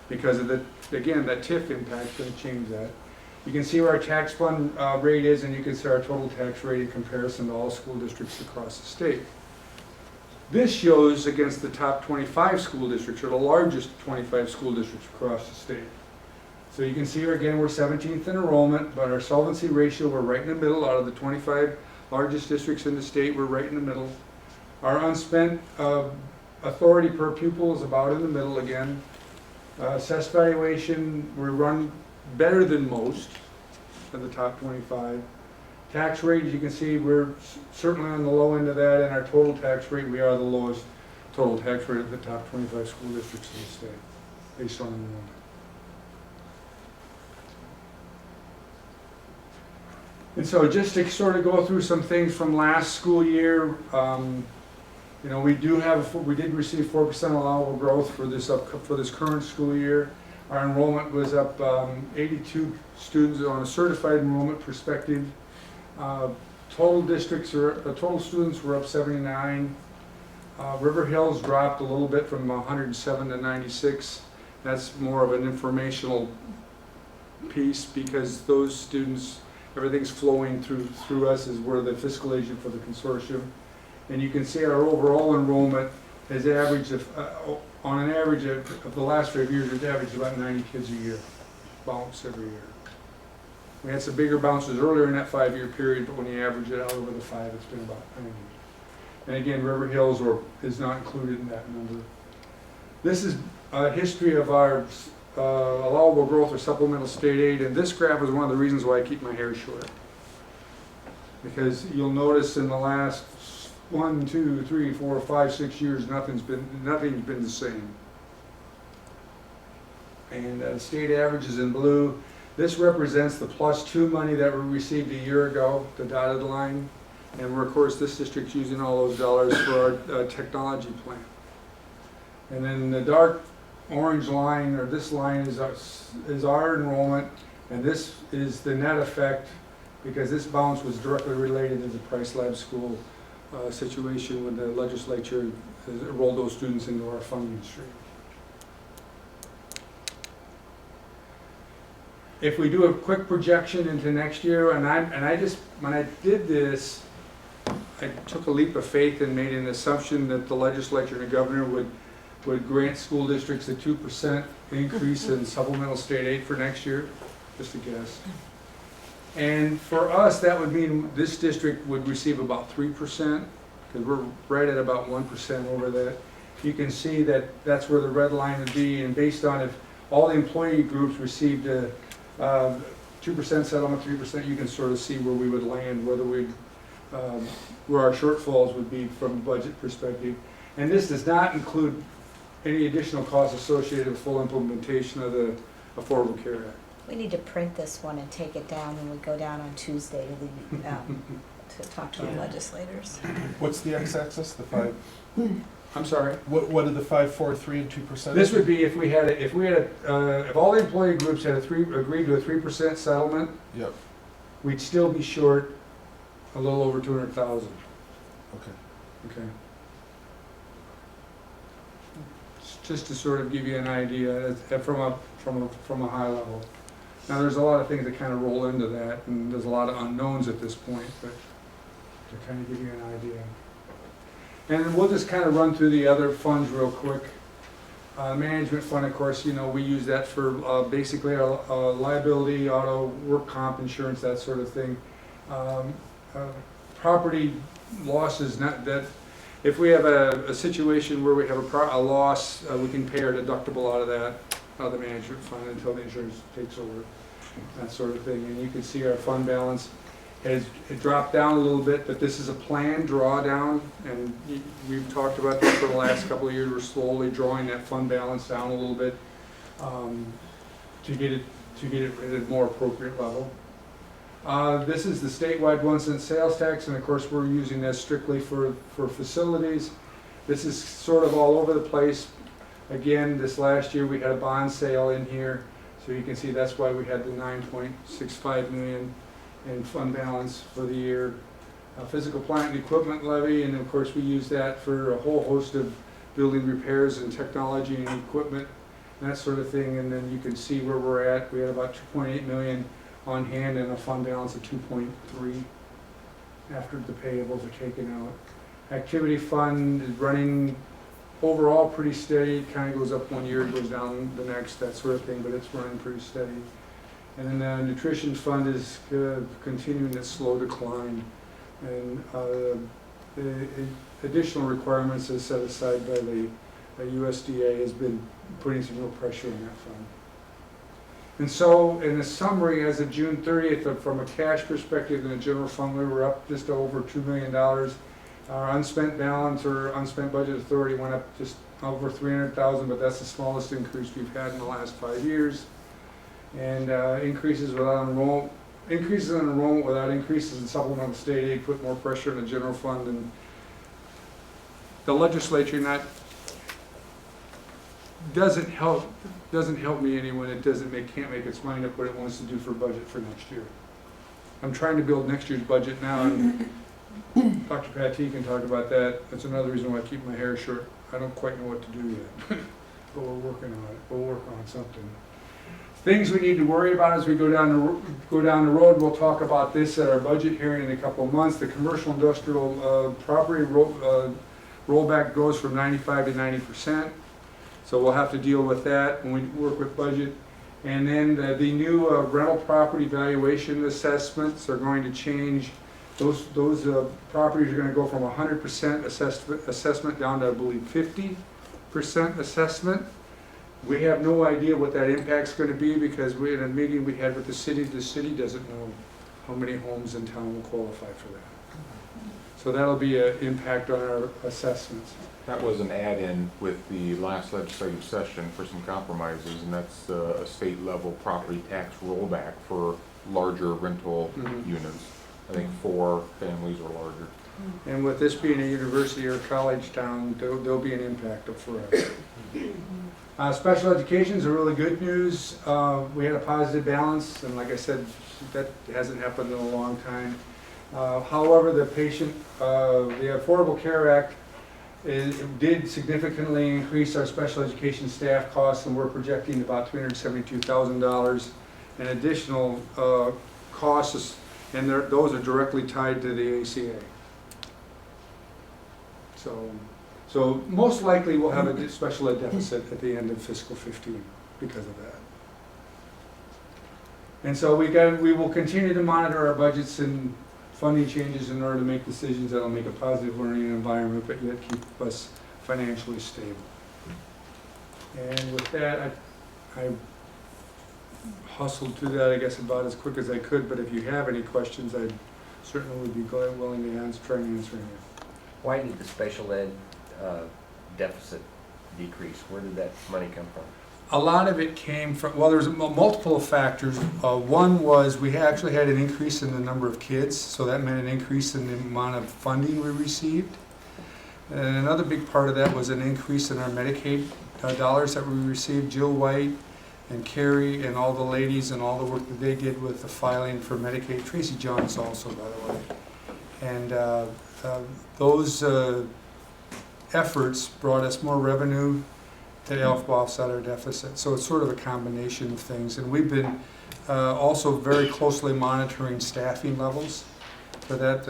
because of that TIF impact is going to change that. You can see where our tax fund rate is, and you can see our total tax rate in comparison to all school districts across the state. This shows against the top 25 school districts, or the largest 25 school districts across the state. So you can see here again, we're 17th in enrollment, but our solvency ratio, we're right in the middle. Out of the 25 largest districts in the state, we're right in the middle. Our unspent authority per pupil is about in the middle again. Assessed valuation, we run better than most of the top 25. Tax rate, as you can see, we're certainly on the low end of that, and our total tax rate, we are the lowest total tax rate of the top 25 school districts in the state, based on enrollment. And so just to sort of go through some things from last school year, you know, we did receive 4% allowable growth for this current school year. Our enrollment was up 82 students on a certified enrollment perspective. Total students were up 79. River Hills dropped a little bit from 107 to 96. That's more of an informational piece because those students, everything's flowing through us as we're the fiscal agent for the consortium. And you can see our overall enrollment has averaged, on an average of the last 5 years, it's averaged about 90 kids a year, bounce every year. We had some bigger bounces earlier in that 5-year period, but when you average it out over the 5, it's been about 90. And again, River Hills is not included in that number. This is a history of our allowable growth or supplemental state aid, and this graph is one of the reasons why I keep my hair short. Because you'll notice in the last 1, 2, 3, 4, 5, 6 years, nothing's been the same. And the state average is in blue. This represents the +2 money that we received a year ago, the dotted line. And we're, of course, this district's using all those dollars for our technology plan. And then the dark orange line, or this line, is our enrollment, and this is the net effect, because this bounce was directly related to the Price Lab School situation when the legislature rolled those students into our funding stream. If we do a quick projection into next year, and I just, when I did this, I took a leap of faith and made an assumption that the legislature and the governor would grant school districts a 2% increase in supplemental state aid for next year, just a guess. And for us, that would mean this district would receive about 3%, because we're right at about 1% over that. You can see that that's where the red line would be, and based on if all the employee groups received a 2% settlement, 3%, you can sort of see where we would land, whether we'd, where our shortfalls would be from a budget perspective. And this does not include any additional costs associated with full implementation of the Affordable Care Act. We need to print this one and take it down when we go down on Tuesday to talk to our legislators. What's the x-axis, the 5? I'm sorry? What are the 5, 4, 3, and 2%? This would be if we had if all the employee groups had agreed to a 3% settlement. Yep. We'd still be short a little over 200,000. Okay. Okay. Just to sort of give you an idea from a high level. Now, there's a lot of things that kind of roll into that, and there's a lot of unknowns at this point, but to kind of give you an idea. And then we'll just kind of run through the other funds real quick. Management fund, of course, you know, we use that for basically our liability, auto, work comp insurance, that sort of thing. Property losses, not that. If we have a situation where we have a loss, we can pay our deductible out of that, out of the management fund until the insurance takes over, that sort of thing. And you can see our fund balance has dropped down a little bit, but this is a planned drawdown, and we've talked about this for the last couple of years. We're slowly drawing that fund balance down a little bit to get it at a more appropriate level. This is the statewide 1-cent sales tax, and of course we're using this strictly for facilities. This is sort of all over the place. Again, this last year we had a bond sale in here, so you can see that's why we had the $9.65 million in fund balance for the year. Physical plant and equipment levy, and of course we use that for a whole host of building repairs and technology and equipment, that sort of thing. And then you can see where we're at. We had about $2.8 million on hand and a fund balance of 2.3 after the payables are taken out. Activity fund is running overall pretty steady. It kind of goes up one year, goes down the next, that sort of thing, but it's running pretty steady. And then the nutrition fund is continuing its slow decline. And the additional requirements as set aside by the USDA has been putting some real pressure on that fund. And so, in a summary, as of June 30th, from a cash perspective in the general fund, we were up just over $2 million. Our unspent balance, or unspent budget authority, went up just over $300,000, but that's the smallest increase we've had in the last 5 years. And increases in enrollment without increases in supplemental state aid put more pressure on the general fund, and the legislature doesn't help me any when it can't make its mind up what it wants to do for budget for next year. I'm trying to build next year's budget now, and Dr. Patty can talk about that. That's another reason why I keep my hair short. I don't quite know what to do yet, but we're working on it. We'll work on something. Things we need to worry about as we go down the road. We'll talk about this at our budget hearing in a couple of months. The commercial industrial property rollback goes from 95 to 90%. So we'll have to deal with that when we work with budget. And then the new rental property valuation assessments are going to change. Those properties are going to go from 100% assessment down to, I believe, 50% assessment. We have no idea what that impact's going to be, because in a meeting we had with the city doesn't know how many homes in town will qualify for that. So that'll be an impact on our assessments. That was an add-in with the last legislative session for some compromises, and that's a state level property tax rollback for larger rental units. I think 4 families or larger. And with this being a university or college town, there'll be an impact for us. Special education is a really good news. We had a positive balance, and like I said, that hasn't happened in a long time. However, the Affordable Care Act did significantly increase our special education staff costs, and we're projecting about $372,000 in additional costs, and those are directly tied to the ACA. So most likely we'll have a special ed deficit at the end of fiscal 15 because of that. And so we will continue to monitor our budgets and funding changes in order to make decisions that will make a positive learning environment, but yet keep us financially stable. And with that, I hustled through that, I guess, about as quick as I could, but if you have any questions, I certainly would be willing to try and answer any. Why did the special ed deficit decrease? Where did that money come from? A lot of it came from, well, there's multiple factors. One was we actually had an increase in the number of kids, so that meant an increase in the amount of funding we received. And another big part of that was an increase in our Medicaid dollars that we received. Jill White and Carrie and all the ladies and all the work that they did with the filing for Medicaid. Tracy Johns also, by the way. And those efforts brought us more revenue to help offset our deficit. So it's sort of a combination of things. And we've been also very closely monitoring staffing levels. For that,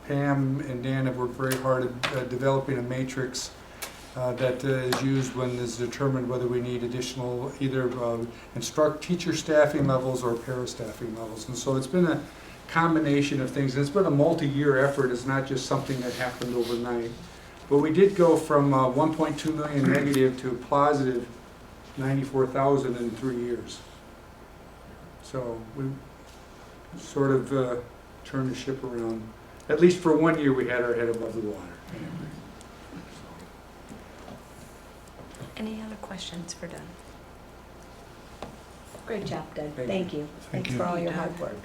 Pam and Dan have worked very hard at developing a matrix that is used when it's determined whether we need additional either teacher staffing levels or para-staffing levels. And so it's been a combination of things. It's been a multi-year effort. It's not just something that happened overnight. But we did go from 1.2 million negative to positive 94,000 in 3 years. So we sort of turned the ship around. At least for 1 year, we had our head above the water. Any other questions for Doug? Great job, Doug. Thank Thank you. Thanks for all your hard work.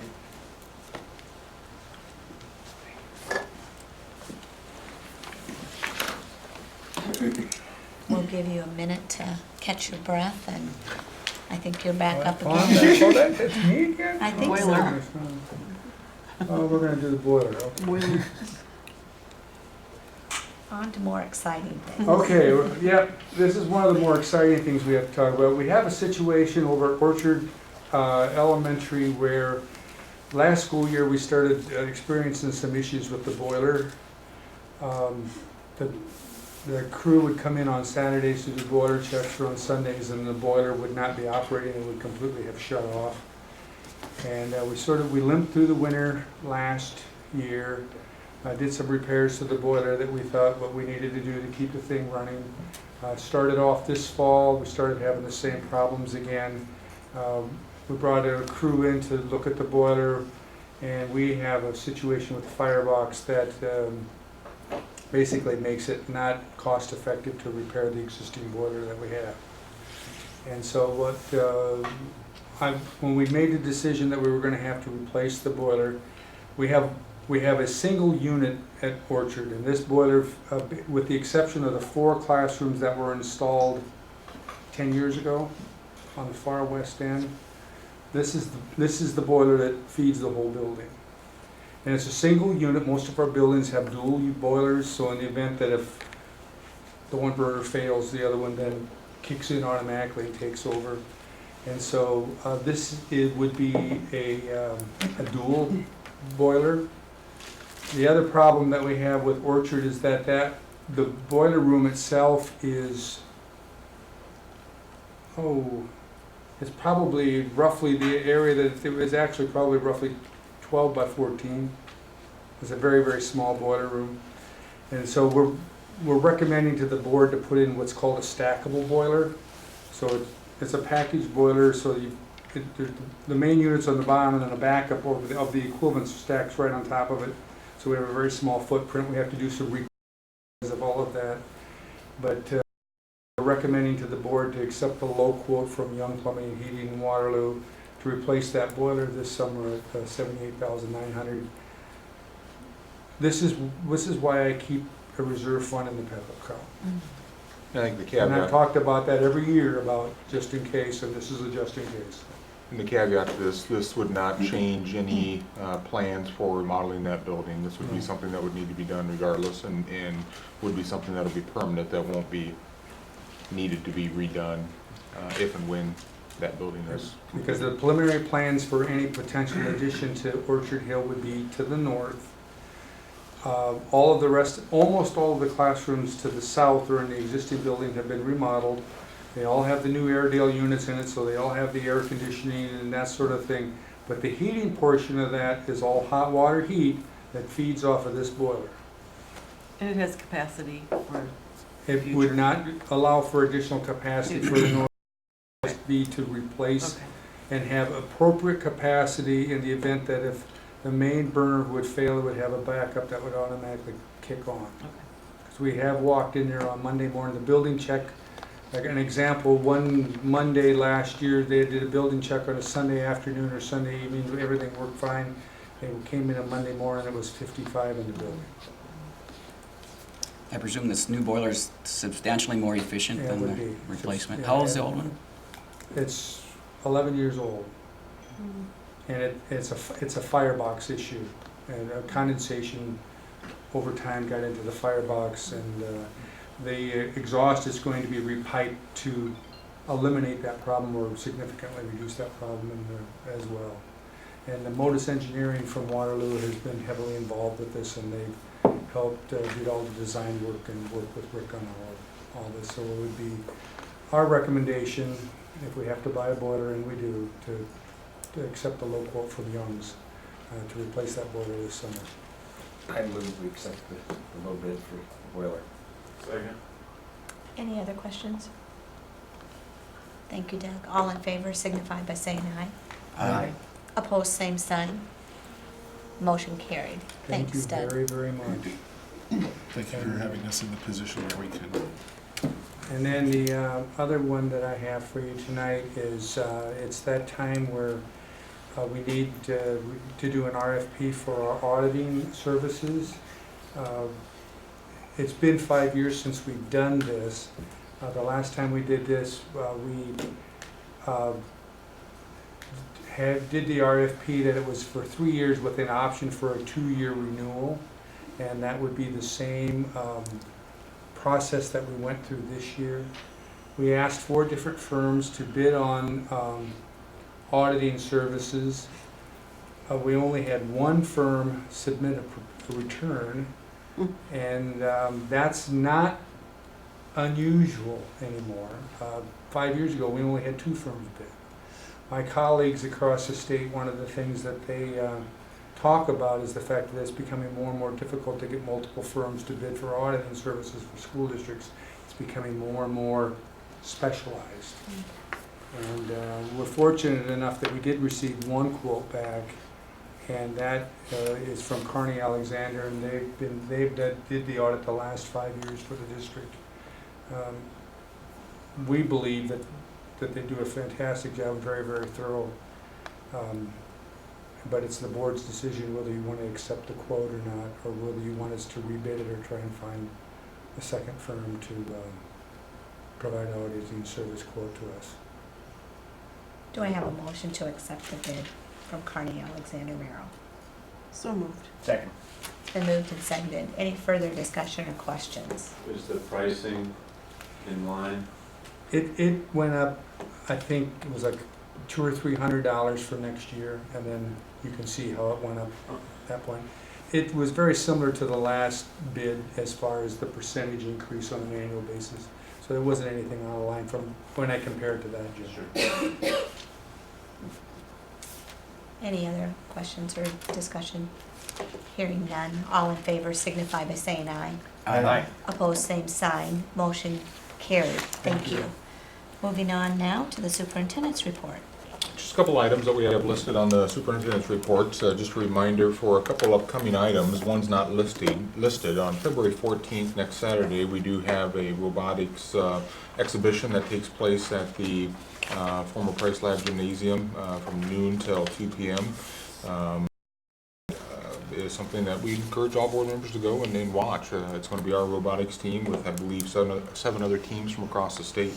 We'll give you a minute to catch your breath, and I think you're back up again. That's me again? I think so. Oh, we're going to do the boiler. Okay. On to more exciting things. Okay, yeah, this is one of the more exciting things we have to talk about. We have a situation over at Orchard Elementary where last school year we started experiencing some issues with the boiler. The crew would come in on Saturdays to do boiler checks, or on Sundays, and the boiler would not be operating. It would completely have shut off. And we limped through the winter last year. Did some repairs to the boiler that we thought what we needed to do to keep the thing running. Started off this fall, we started having the same problems again. We brought a crew in to look at the boiler, and we have a situation with the firebox that basically makes it not cost effective to repair the existing boiler that we have. And so when we made the decision that we were going to have to replace the boiler, we have a single unit at Orchard, and this boiler, with the exception of the 4 classrooms that were installed 10 years ago on the far west end, this is the boiler that feeds the whole building. And it's a single unit. Most of our buildings have dual boilers, so in the event that if the one burner fails, the other one then kicks in automatically and takes over. And so it would be a dual boiler. The other problem that we have with Orchard is that the boiler room itself is, it's probably roughly the area that it was actually probably roughly 12 by 14. It's a very, very small boiler room. And so we're recommending to the board to put in what's called a stackable boiler. So it's a package boiler, so the main unit's on the bottom, and then a backup of the equivalent stacks right on top of it. So we have a very small footprint. We have to do some repairs of all of that. But we're recommending to the board to accept the low quote from Young Plumbing and Heating in Waterloo to replace that boiler this summer at $78,900. this is why I keep a reserve fund in the pepper account. I think the And I've caveat, talked about that every year, about just in case, and this is a just in case. and the caveat to this would not change any plans for remodeling that building. This would be something that would need to be done regardless, and would be something that'll be permanent, that won't be needed to be redone if and when that building is. Because the preliminary plans for any potential addition to Orchard Hill would be to the north. All of the rest, almost all of the classrooms to the south or in the existing building have been remodeled. They all have the new Airedale units in it, so they all have the air conditioning and that sort of thing. But the heating portion of that is all hot water heat that feeds off of this boiler. And it has capacity for, It would not allow for additional capacity for the north be to replace okay. and have appropriate capacity in the event that if the main burner would fail, it would have a backup that would automatically kick on. Because we have walked in there on Monday morning, the building check, like an example, one Monday last year, they did a building check on a Sunday afternoon or Sunday evening, everything worked fine. They came in on Monday morning, it was 55 in the building. I presume this new boiler is substantially more efficient Yeah, it than would the be. replacement. Yeah, How old is the yeah. old one? It's 11 years old. And it's a firebox issue, and condensation over time got into the firebox, and the exhaust is going to be repiped to eliminate that problem or significantly reduce that problem in there as well. And the Modus Engineering from Waterloo has been heavily involved with this, and they've helped did all the design work and work with Rick on all this. So it would be our recommendation, if we have to buy a boiler, and we do, to accept the low quote from Young's to replace that boiler this summer. I move we accept the low bid for the boiler. Second. Any other questions? Thank you, Doug. All in favor signify by saying aye. Aye. Opposed, same sign. Motion carried. Thank you Thanks, Doug. very, very much. Thank you for having us in the position where we can. And then the other one that I have for you tonight is, it's that time where we need to do an RFP for our auditing services. It's been 5 years since we've done this. The last time we did this, we did the RFP that it was for 3 years with an option for a 2-year renewal. And that would be the same process that we went through this year. We asked 4 different firms to bid on auditing services. We only had one firm submit a return, and that's not unusual anymore. 5 years ago, we only had 2 firms bid. My colleagues across the state, one of the things that they talk about is the fact that it's becoming more and more difficult to get multiple firms to bid for auditing services for school districts. It's becoming more and more specialized. And we're fortunate enough that we did receive one quote back, and that is from Kearney Alexander, and they've did the audit the last 5 years for the district. We believe that they do a fantastic job, very, very thorough. But it's the board's decision whether you want to accept the quote or not, or whether you want us to rebid it or try and find a second firm to provide auditing service quote to us. Do I have a motion to accept the bid from Kearney Alexander Merrill? So moved. Second. It's been moved and seconded. Any further discussion or questions? Is the pricing in line? It went up, I think it was like $200 or $300 for next year, and then you can see how it went up at that point. It was very similar to the last bid as far as the percentage increase on an annual basis. So there wasn't anything out of line from when I compared to that, Jim. Any other questions or discussion? Hearing none. All in favor signify by saying aye. Aye. Opposed, same sign. Motion carried. Thank you. Moving on now to the superintendent's report. Just a couple items that we have listed on the superintendent's report. Just a reminder for a couple upcoming items. One's not listed. On February 14th, next Saturday, we do have a robotics exhibition that takes place at the former Price Lab Gymnasium from noon till 2 p.m. is something that we encourage all board members to go and watch. It's going to be our robotics team with, I believe, seven other teams from across the state.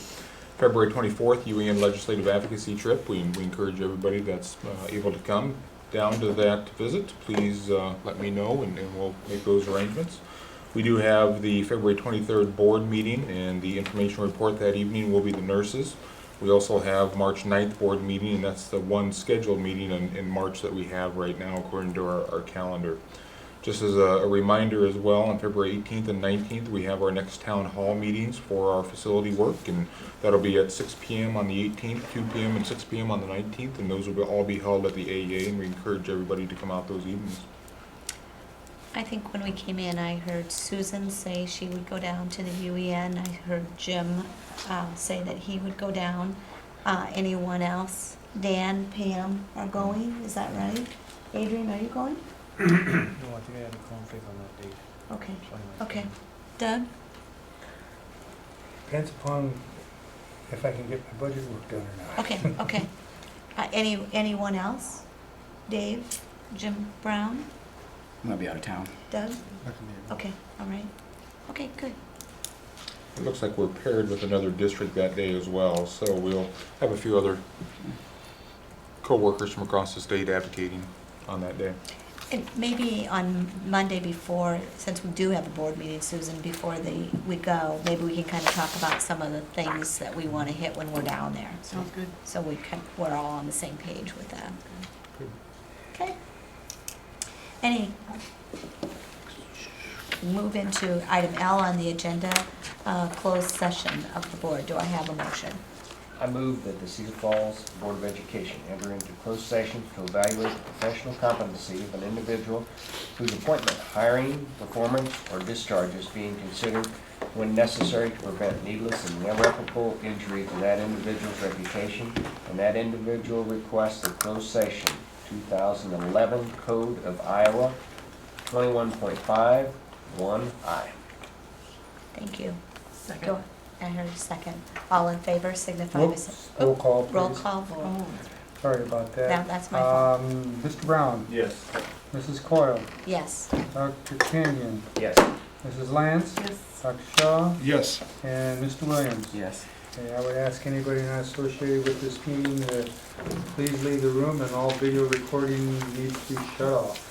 February 24th, UAN Legislative Advocacy Trip. We encourage everybody that's able to come down to that visit. Please let me know, and we'll make those arrangements. We do have the February 23rd board meeting, and the information report that evening will be the nurses. We also have March 9th board meeting, and that's the one scheduled meeting in March that we have right now according to our calendar. Just as a reminder as well, on February 18th and 19th, we have our next town hall meetings for our facility work, and that'll be at 6 p.m. on the 18th, 2 p.m. and 6 p.m. on the 19th, and those will all be held at the AEA, and we encourage everybody to come out those evenings. I think when we came in, I heard Susan say she would go down to the UEN. I heard Jim say that he would go down. Anyone else? Dan, Pam are going, is that right? Adrian, are you going? No, I think I had a conflict on that date. Okay, So I might- okay. Doug? Depends upon if I can get my budget work done or not. Okay, okay. Anyone else? Dave? Jim Brown? I'm gonna be out of town. Doug? Okay, all right. Okay, good. It looks like we're paired with another district that day as well, so we'll have a few other co-workers from across the state advocating on that day. And maybe on Monday before, since we do have a board meeting, Susan, before we go, maybe we can kind of talk about some of the things that we want to hit when we're down there. Sounds good. So we're all on the same page with that. Okay. Move into item L on the agenda, closed session of the board. Do I have a motion? I move that the Cedar Falls Board of Education enter into closed session to evaluate the professional competency of an individual whose appointment, hiring, performance, or discharge is being considered when necessary to prevent needless and irreparable injury to that individual's reputation, and that individual requests a closed session, 2011 Code of Iowa 21.5 1I. Thank you. Second. Go. I heard a second. All in favor, signify by Whoops, saying. roll call, please. Roll call vote. Oh, Sorry about that. That's my fault. Mr. Brown, Yes. Mrs. Coyle, Yes. Dr. Kenyon, Yes. Mrs. Lance, yes. Dr. Shaw, Yes. and Mr. Williams. Yes. Okay, I would ask anybody not associated with this meeting to please leave the room, and all video recording needs to be shut off.